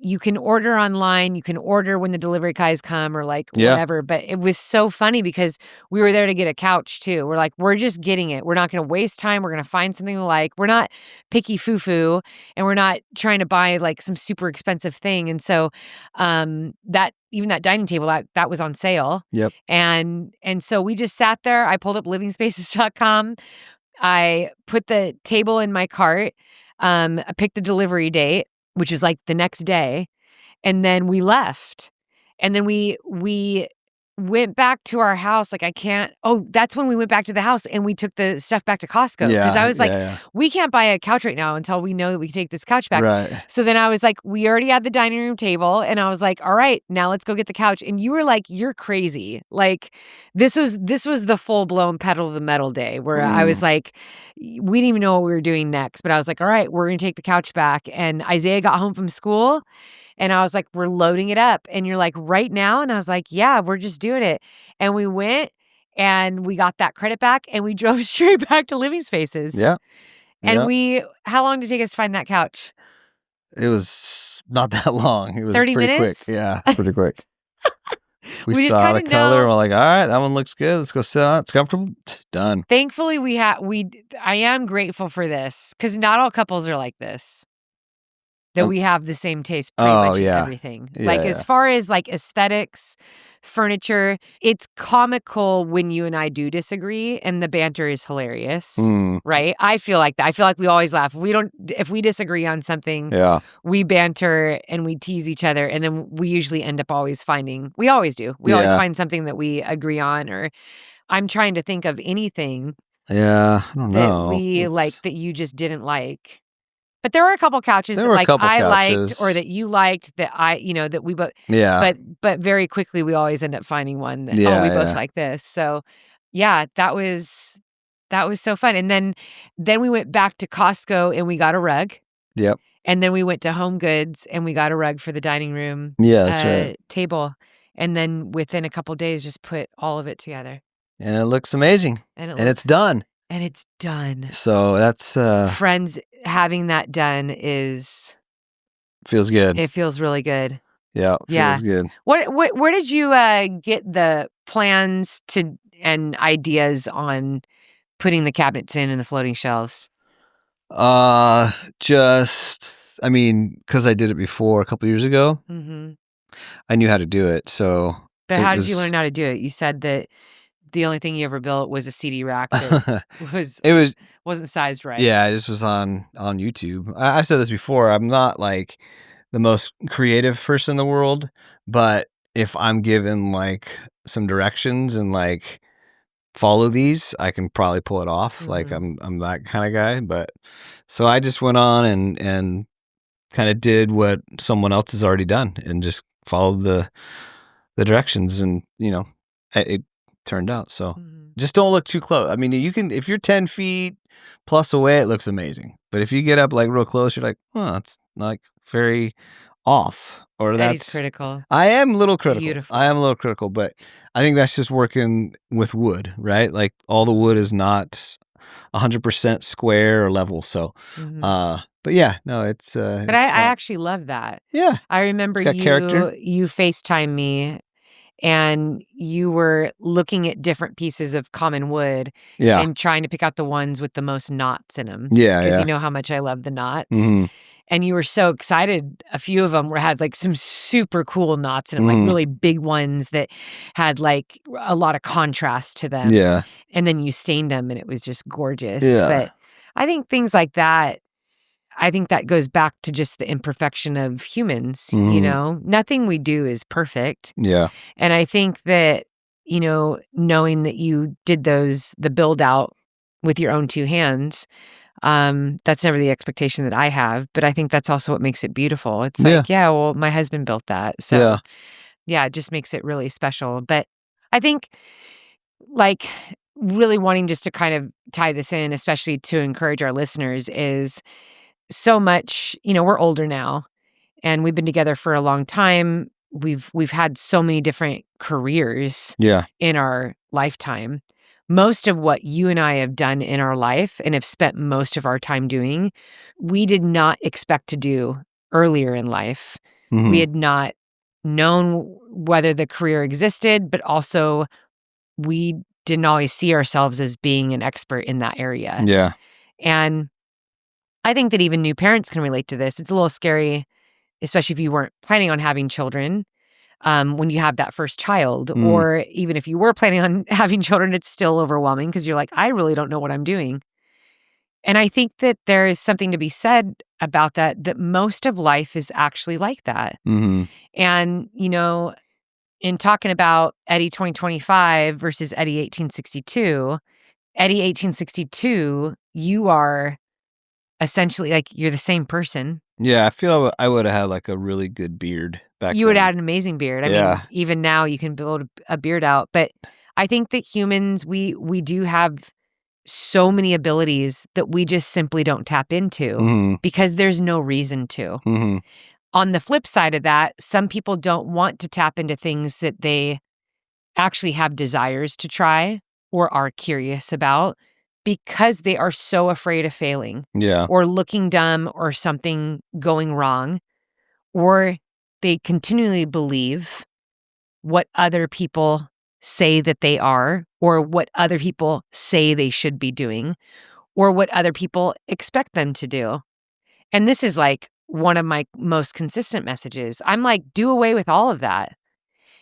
you can order online, you can order when the delivery guys come or like whatever. But it was so funny because we were there to get a couch too. We're like, we're just getting it. We're not going to waste time. We're going to find something we like. We're not picky foo-foo, and we're not trying to buy like some super expensive thing. And so that even that dining table that was on sale. Yep. And so we just sat there. I pulled up livingspaces.com. I put the table in my cart. I picked the delivery date, which is like the next day. And then we left. And then we went back to our house. Like that's when we went back to the house and we took the stuff back to Costco. Because I was like, we can't buy a couch right now until we know that we can take this couch back. Right. So then I was like, we already had the dining room table. And I was like, all right, now let's go get the couch. And you were like, you're crazy. Like this was the full blown pedal to the metal day where I was like, we didn't even know what we were doing next. But I was like, all right, we're going to take the couch back. And Isaiah got home from school. And I was like, we're loading it up. And you're like, right now? And I was like, yeah, we're just doing it. And we went and we got that credit back and we drove straight back to Living Spaces. Yeah. And how long did it take us to find that couch? It was not that long. It was 30 pretty minutes? quick. Yeah, pretty quick. We just saw the kinda color. know. And we're like, all right, that one looks good. Let's go sit on it. It's comfortable. Done. Thankfully, I am grateful for this because not all couples are like this. That we have the same taste pretty much in everything. As far as like aesthetics, furniture, it's comical when you and I do disagree and the banter is hilarious, right? I feel like that. I feel like we always laugh. If we disagree on something, we banter and we tease each other, and then we usually end up always finding, we always do. We always find something that we agree on, or I'm trying to think of anything I don't know. that we like that you just didn't like. But there were a couple couches that like couple I couches. liked or that you liked that that we both. Yeah. But very quickly we always end up finding one that we both like this. So yeah, that was so fun. And then we went back to Costco and we got a rug. Yep. And then we went to Home Goods and we got a rug for the dining room. Yeah, that's right. Table. And then within a couple days, just put all of it together. And it looks amazing. And it's done. And it's done. So that's Friends, having that done feels good. It feels really good. Yeah, feels good. Where did you get the plans and ideas on putting the cabinets in and the floating shelves? Because I did it before a couple years ago. Mm-hmm. I knew how to do it. So, but how did you learn how to do it? You said that the only thing you ever built was a CD rack that It was wasn't sized right. Yeah, this was on YouTube. I've said this before. I'm not like the most creative person in the world, but if I'm given like some directions and like follow these, I can probably pull it off. Like I'm that kind of guy. But so I just went on and kind of did what someone else has already done and just followed the directions, and it turned out. So just don't look too close. I mean, you can, if you're 10 feet plus away, it looks amazing. But if you get up like real close, you're like, oh, it's like very off. Or Eddie's that's critical. I am a little critical. Beautiful. I am a little critical, but I think that's just working with wood, right? Like all the wood is not 100% square or level. So, but yeah, no, it's. But I actually love that. Yeah, I remember got character. you FaceTime me, and you were looking at different pieces of common wood, Yeah, and trying to pick out the ones with the most knots in them. Yeah, because yeah. you know how much I love the knots. Mhm. And you were so excited. A few of them had like some super cool knots in them, like really big ones that had like a lot of contrast to them. Yeah, And then you stained them, and it was just gorgeous. Yeah. But I think things like that, I think that goes back to just the imperfection of humans. Nothing we do is perfect. yeah, And I think that, knowing that you did the build out with your own two hands, that's never the expectation that I have, but I think that's also what makes it beautiful. It's like, well, my husband built that. So yeah, it just makes it really special. But I think like really wanting just to kind of tie this in, especially to encourage our listeners, is so much, we're older now and we've been together for a long time. We've had so many different careers in our lifetime. Most of what you and I have done in our life and have spent most of our time doing, we did not expect to do earlier in life. We had not known whether the career existed, but also we didn't always see ourselves as being an expert in that area. Yeah. And I think that even new parents can relate to this. It's a little scary, especially if you weren't planning on having children. When you have that first child, or even if you were planning on having children, it's still overwhelming because you're like, I really don't know what I'm doing. And I think that there is something to be said about that most of life is actually like that. And, in talking about Eddie 2025 versus Eddie 1862, Eddie 1862, you are essentially like, you're the same person. Yeah, I feel I would have had like a really good beard back then. You would have had an amazing beard. I mean, even now you can build a beard out. But I think that humans, we do have so many abilities that we just simply don't tap into because there's no reason to. On the flip side of that, some people don't want to tap into things that they actually have desires to try or are curious about because they are so afraid of failing or looking dumb or something going wrong, or they continually believe what other people say that they are, or what other people say they should be doing, or what other people expect them to do. And this is like one of my most consistent messages. I'm like, do away with all of that.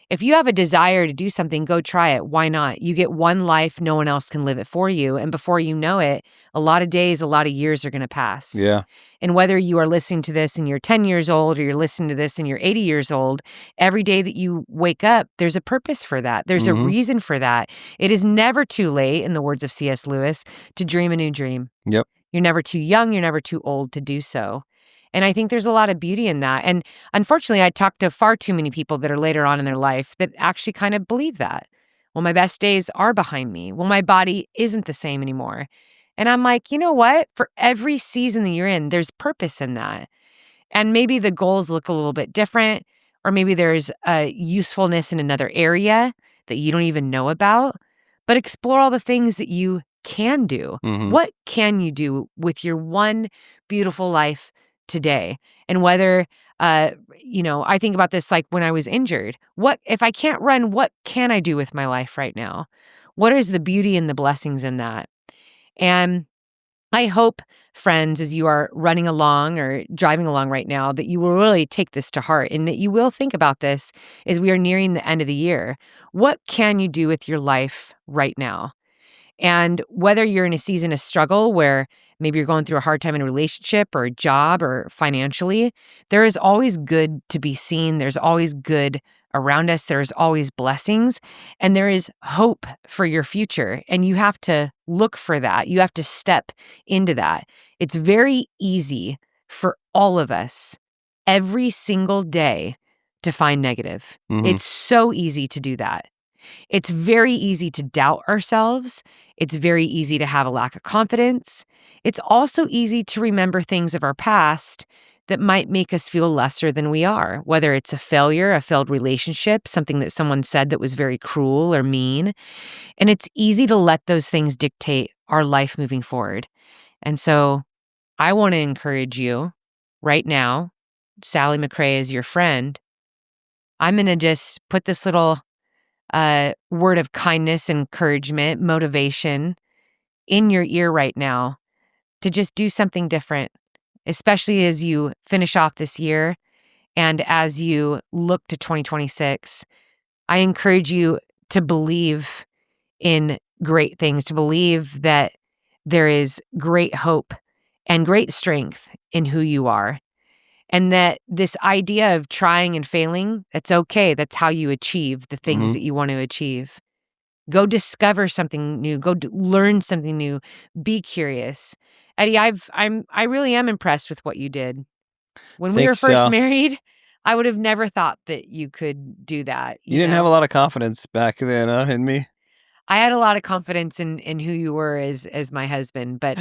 If you have a desire to do something, go try it. Why not? You get one life. No one else can live it for you. And before you know it, a lot of days, a lot of years are going to pass. Yeah. And whether you are listening to this and you're 10 years old or you're listening to this and you're 80 years old, every day that you wake up, there's a purpose for that. There's a reason for that. It is never too late, in the words of C.S. Lewis, to dream a new dream. Yep. You're never too young. You're never too old to do so. And I think there's a lot of beauty in that. And unfortunately, I talked to far too many people that are later on in their life that actually kind of believe that. Well, my best days are behind me. Well, my body isn't the same anymore. And I'm like, you know what? For every season that you're in, there's purpose in that. And maybe the goals look a little bit different, or maybe there's a usefulness in another area that you don't even know about. But explore all the things that you can do. What can you do with your one beautiful life today? And whether, I think about this like when I was injured. What if I can't run, what can I do with my life right now? What is the beauty and the blessings in that? And I hope, friends, as you are running along or driving along right now, that you will really take this to heart and that you will think about this as we are nearing the end of the year. What can you do with your life right now? And whether you're in a season of struggle where maybe you're going through a hard time in a relationship or a job or financially, there is always good to be seen. There's always good around us. There's always blessings, and there is hope for your future. And you have to look for that. You have to step into that. It's very easy for all of us every single day to find negative. Mhm. It's so easy to do that. It's very easy to doubt ourselves. It's very easy to have a lack of confidence. It's also easy to remember things of our past that might make us feel lesser than we are, whether it's a failure, a failed relationship, something that someone said that was very cruel or mean. And it's easy to let those things dictate our life moving forward. And so I want to encourage you right now, Sally McRae is your friend. I'm going to just put this little word of kindness, encouragement, motivation in your ear right now to just do something different, especially as you finish off this year and as you look to 2026. I encourage you to believe in great things, to believe that there is great hope and great strength in who you are. And that this idea of trying and failing, that's okay. That's how you achieve the things Mhm. that you want to achieve. Go discover something new. Go learn something new. Be curious. Eddie, I really am impressed with what you did. When we Thank were you, first Sal. married, I would have never thought that you could do that. You didn't have a lot of confidence back then, in me. I had a lot of confidence in who you were as my husband, but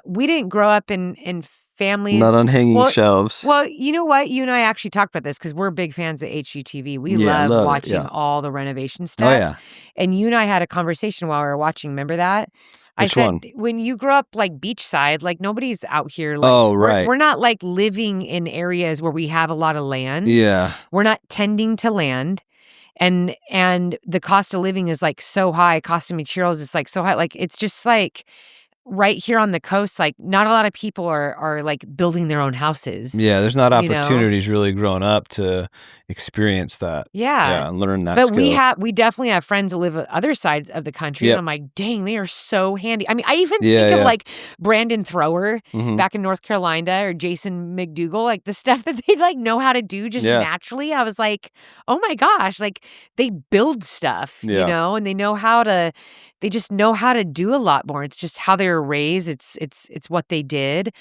we didn't grow up in families. Not on hanging Well, shelves. Well, you know what? You and I actually talked about this because we're big fans of HGTV. We Yeah, love love it, watching yeah. all the renovation stuff. Oh, yeah. And you and I had a conversation while we were watching. Remember that? I Which said, one? when you grow up like beachside, like nobody's out here. Like, Oh, right. We're not like living in areas where we have a lot of land. Yeah. We're not tending to land. And the cost of living is like so high. Cost of materials is like so high. Like it's just like right here on the coast, like not a lot of people are like building their own houses. Yeah, there's not you know? opportunities really growing up to experience that. Yeah. Yeah, and learn that But skill. we definitely have friends that live at other sides of the country. Yep. And I'm like, dang, they are so handy. I mean, I even Yeah, think of yeah. like Brandon Thrower Mhm. back in North Carolina or Jason McDougal, like the stuff that they like know how to do just Yeah. naturally. I was like, oh my gosh, like they build stuff, Yeah. and they just know how to do a lot more. It's just how they were raised. It's what they did.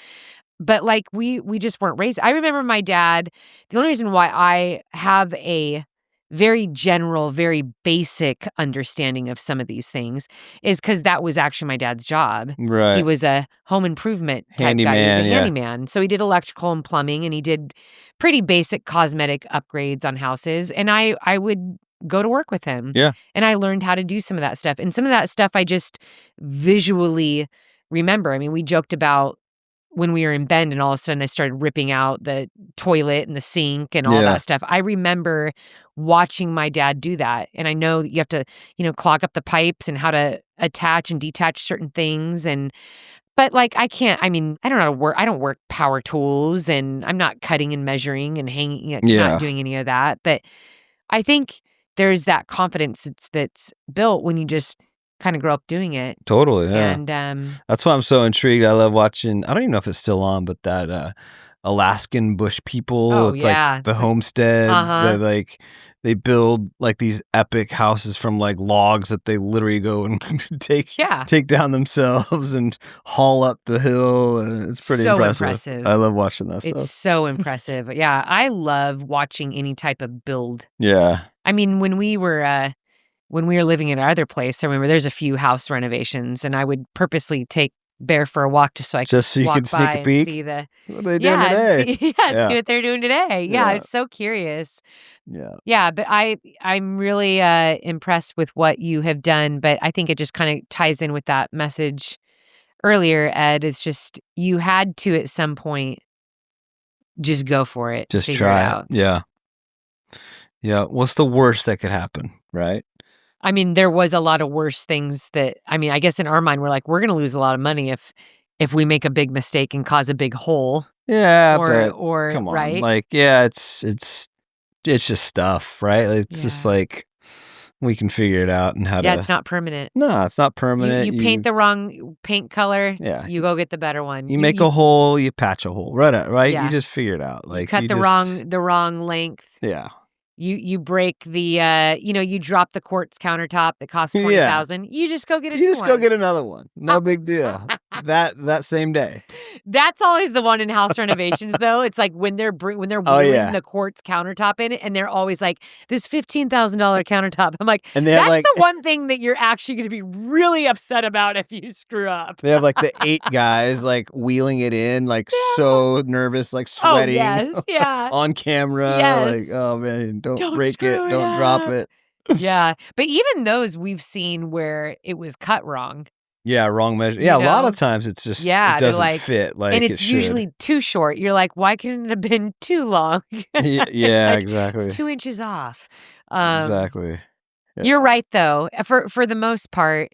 But like we just weren't raised. I remember my dad, the only reason why I have a very general, very basic understanding of some of these things is because that was actually my dad's job. Right. He was a home improvement type guy. He was a Handyman, yeah. handyman. So he did electrical and plumbing, and he did pretty basic cosmetic upgrades on houses. And I would go to work with him. Yeah. And I learned how to do some of that stuff. And some of that stuff I just visually remember. I mean, we joked about when we were in Bend and all of a sudden I started ripping out the toilet and the sink and all Yeah. that stuff. I remember watching my dad do that. And I know that you have to, clog up the pipes and how to attach and detach certain things. But like, I don't know how to work. I don't work power tools, and I'm not cutting and measuring and hanging, Yeah. not doing any of that. But I think there's that confidence that's built when you just kind of grow up doing it. Totally, yeah. And That's why I'm so intrigued. I love watching, I don't even know if it's still on, but that Alaskan bush people. Oh, it's yeah. like the It's like- homesteads. Uh-huh. They build like these epic houses from like logs that they literally go and take down themselves and haul up the hill. And it's pretty So impressive. impressive. I love watching that It's stuff. so impressive. Yeah, I love watching any type of build. Yeah. I mean, when we were living in our other place, I remember there's a few house renovations, and I would purposely take Bear for a walk just so I could Just so you walk could sneak by a and peek? see the What are they doing and today? see Yeah. what they're doing today. Yeah, I Yeah. was so curious. Yeah. Yeah, but I'm really impressed with what you have done. But I think it just kind of ties in with that message earlier, Ed. It's just you had to at some point just go for it. Just figure try it it. out. Yeah. Yeah. What's the worst that could happen, right? I mean, there was a lot of worse things I guess in our mind, we're like, we're going to lose a lot of money if if we make a big mistake and cause a big hole, Yeah, or but come on, right? like, yeah, it's just stuff, right? It's just Yeah. like we can figure it out and how Yeah, to. it's not permanent. No, it's not You permanent. you paint the wrong paint color, Yeah. you go get the better one. You make a hole, you patch a hole, right? Yeah. You just figure it out. you Like cut you the just, wrong length. yeah, You break the you drop the quartz countertop that costs Yeah. 20,000. You just go get a you new just go one. get another one. No big deal. That same day. That's always the one in house renovations, though. It's like when they're wheeling yeah. the quartz countertop in, and they're always like, "This $15,000 countertop." I'm like, And they have that's like the one thing that you're actually going to be really upset about if you screw up. they have like the 8 guys like wheeling it in, like so nervous, like Oh sweating yes, yeah, on camera. Yes. Like, oh man, don't break it, screw don't drop up. it. yeah. But even those we've seen where it was cut wrong, Yeah, wrong measure. Yeah, a You lot know? of times it's just Yeah, it they're doesn't like- fit like and it it's should. usually too short. You're like, why couldn't it have been too long? yeah, Like, exactly. It's 2 inches off. Exactly. You're right, though. For the most part,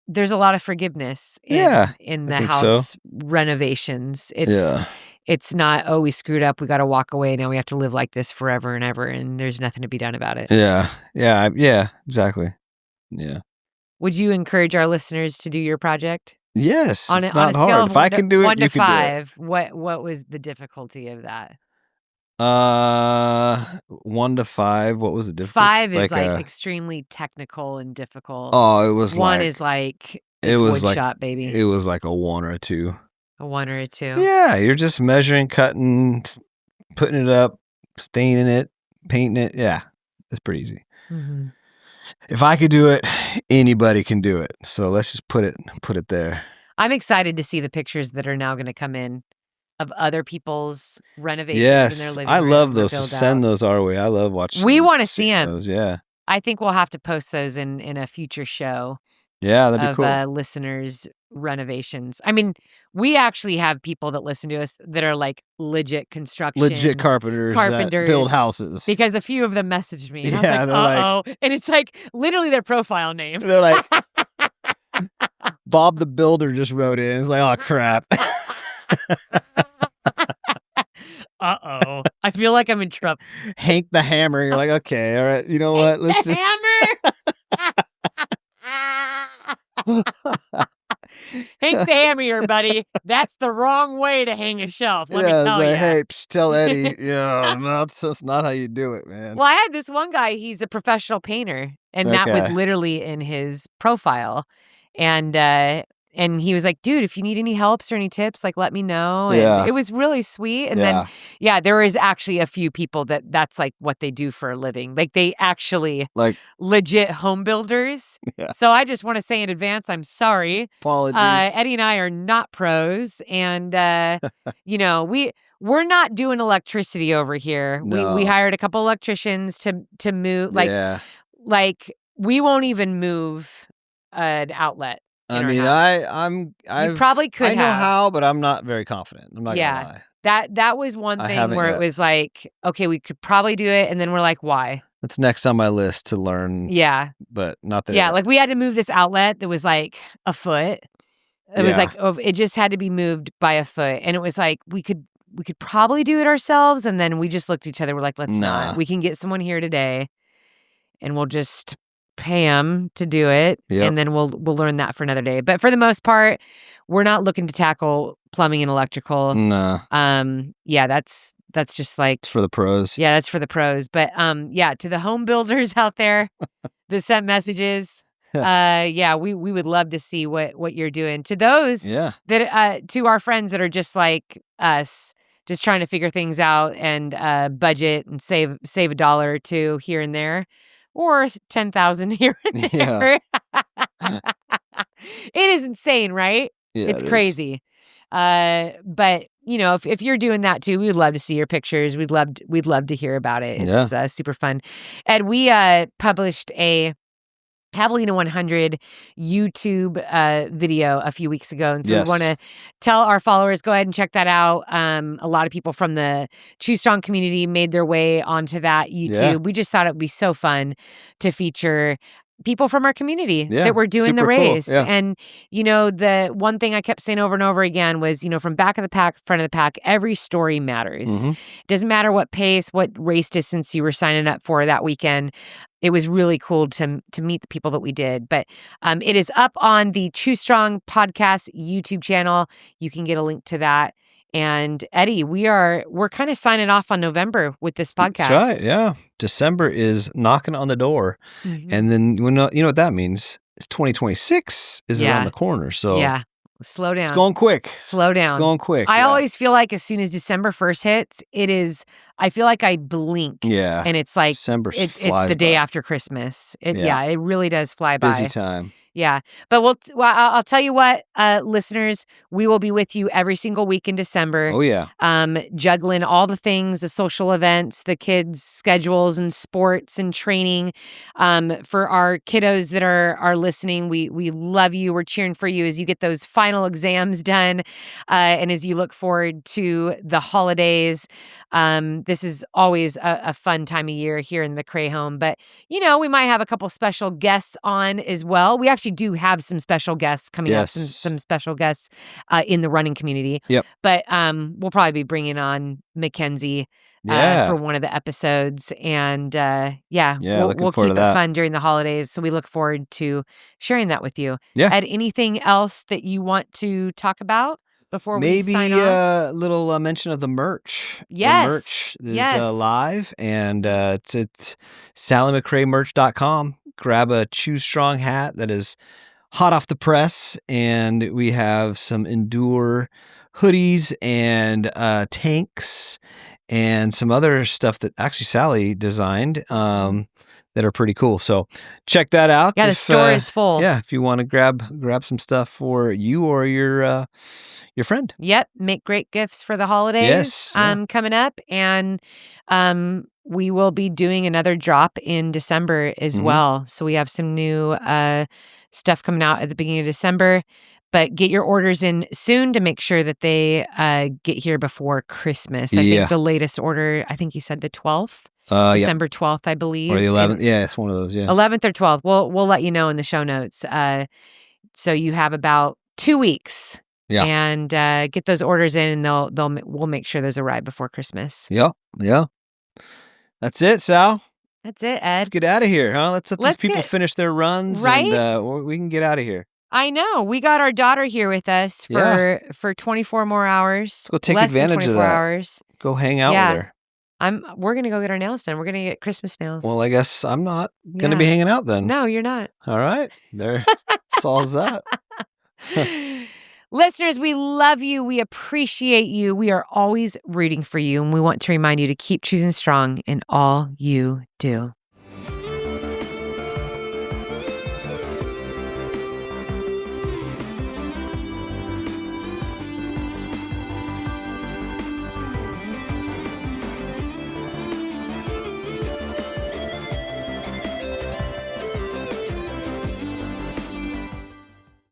there's a lot of forgiveness in Yeah, in I the think so. house renovations. Yeah. It's not, oh, we screwed up, we got to walk away, now we have to live like this forever and ever, and there's nothing to be done about it. Yeah. Yeah, exactly. Yeah. Would you encourage our listeners to do your project? Yes, On it's a, on not a scale hard. of If I can do it, 1 to you can do it. 5, what was the difficulty of that? 1 to 5. What was the difference? 5 is like a- extremely technical and difficult. Oh, it was 1 like is like it it's was wood like shop, baby. it was like a 1 or a 2. A 1 or a 2. Yeah, you're just measuring, cutting, putting it up, staining it, painting it. Yeah, it's pretty easy. Mhm. If I could do it, anybody can do it. So let's just put it there. I'm excited to see the pictures that are now going to come in of other people's renovations in their Yes, living I room love or those. So build send out. those our way. I love watching. We wanna see seeing 'em. those. Yeah, I think we'll have to post those in a future show yeah, that'd be of cool. listeners' renovations. I mean, we actually have people that listen to us that are like legit construction. Legit carpenters that carpenters, build houses. Because a few of them messaged me. And Yeah, I they're was like- like, uh-oh. And it's like literally their profile name. They're like, Bob the Builder just wrote in. It's like, oh crap. Uh-oh. I feel like I'm in trouble. Hank the Hammer. You're like, okay, all right. You know what? Let's The just. hammer. Hank the hammer here, buddy. That's the wrong way to hang a shelf. Let me it's tell like, you. hey, tell Eddie. Yeah, no, that's not how you do it, man. Well, I had this one guy, he's a professional painter, and that was Okay. literally in his profile. And he was like, dude, if you need any helps or any tips, like let me know. And Yeah. it was really sweet. And Yeah. then there is actually a few people that's like what they do for a living. Like they actually Like, legit home builders. Yeah. So I just want to say in advance, I'm sorry. apologies. Eddie and I are not pros, and we're not doing electricity over here. No. We hired a couple electricians to move. yeah. Like we won't even move an outlet. I in our mean, house. I probably could I know have. how, but I'm not very confident. I'm not Yeah. gonna lie. That was one I thing haven't where yet. it was like, okay, we could probably do it, and then we're like, why? That's next on my list to learn, Yeah, but not there. yeah. yet. Like we had to move this outlet that was like a foot. It was Yeah. like it just had to be moved by a foot, and it was like we could probably do it ourselves, and then we just looked at each other. We're like, let's Nah. not. We can get someone here today, and we'll just pay them to do it, Yep. and then we'll learn that for another day. But for the most part, we're not looking to tackle plumbing and electrical. Nah, Yeah, that's just like it's for the pros. yeah, that's for the pros. But to the home builders out there that sent messages, we would love to see what you're doing. To those Yeah. that to our friends that are just like us, just trying to figure things out and budget and save $1 or $2 here and there, or 10,000 here and Yeah. there. It is insane, right? Yeah, It's it is. crazy. But if you're doing that too, we would love to see your pictures. We'd love to hear about it. It's super fun. And we published a Javelina 100 YouTube video a few weeks ago. And so Yes. we want to tell our followers, go ahead and check that out. A lot of people from the Chew Strong community made their way onto that YouTube. Yeah. We just thought it would be so fun to feature people from our community Yeah, that were doing the super cool. race. Yeah. And, the one thing I kept saying over and over again was, from back of the pack, front of the pack, every story matters. Mhm. Doesn't matter what pace, what race distance you were signing up for that weekend. It was really cool to meet the people that we did. But it is up on the Chew Strong podcast YouTube channel. You can get a link to that. And Eddie, we're kind of signing off on November with this podcast. That's right. Yeah. December is knocking on the door. Mhm. And then you know what that means? It's 2026 is Yeah. around the corner. So Yeah. Slow down. it's going quick. Slow down. It's going quick. I yeah. always feel like as soon as December 1st hits, I feel like I blink. Yeah. And it's like, December it's flies the day by. after Christmas. It really does fly Busy by. time. Yeah. But I'll tell you what, listeners, we will be with you every single week in December. Oh, yeah. Juggling all the things, the social events, the kids' schedules and sports and training. For our kiddos that are listening, we love you. We're cheering for you as you get those final exams done and as you look forward to the holidays. This is always a fun time of year here in the McCrae home. But, we might have a couple special guests on as well. We actually do have some special guests coming up, Yes. some special guests in the running community. Yep. But we'll probably be bringing on Mackenzie Yeah. for one of the episodes. And Yeah, we'll looking keep forward it to that. fun during the holidays. So we look forward to sharing that with you. Yeah. Ed, anything else that you want to talk about before Maybe we sign off? a little mention of the merch. Yes. The merch is Yes. live, and it's at SallyMcCraeMerch.com. Grab a Chew Strong hat that is hot off the press, and we have some Endure hoodies and tanks and some other stuff that actually Sally designed that are pretty cool. So check that out. Yeah, the if, store is full. Yeah, if you want to grab some stuff for you or your friend. Yep. Make great gifts for the holidays. Yes, yeah. Coming up. And we will be doing another drop in December as Mhm. well. So we have some new stuff coming out at the beginning of December. But get your orders in soon to make sure that they get here before Christmas. I Yeah. think the latest order, I think you said the 12th, Yeah. December 12th, I believe. Or the 11th. Yeah, it's one of those. Yeah. 11th or 12th. We'll let you know in the show notes. So you have about 2 weeks. Yeah. And get those orders in, and we'll make sure those arrive before Christmas. Yeah. Yeah. That's it, Sal. That's it, Let's Ed. get out of here, huh? Let's let these Let's people get- finish their runs, Right? and we can get out of here. I know. We got our daughter here with us for 24 more hours. Let's go take less advantage than of 24 that. hours. Go hang out Yeah. with her. We're gonna go get our nails done. We're gonna get Christmas nails. Well, I guess I'm not going to Yeah. be hanging out then. No, you're not. All right. There solves that. Listeners, we love you. We appreciate you. We are always rooting for you, and we want to remind you to keep choosing strong in all you do.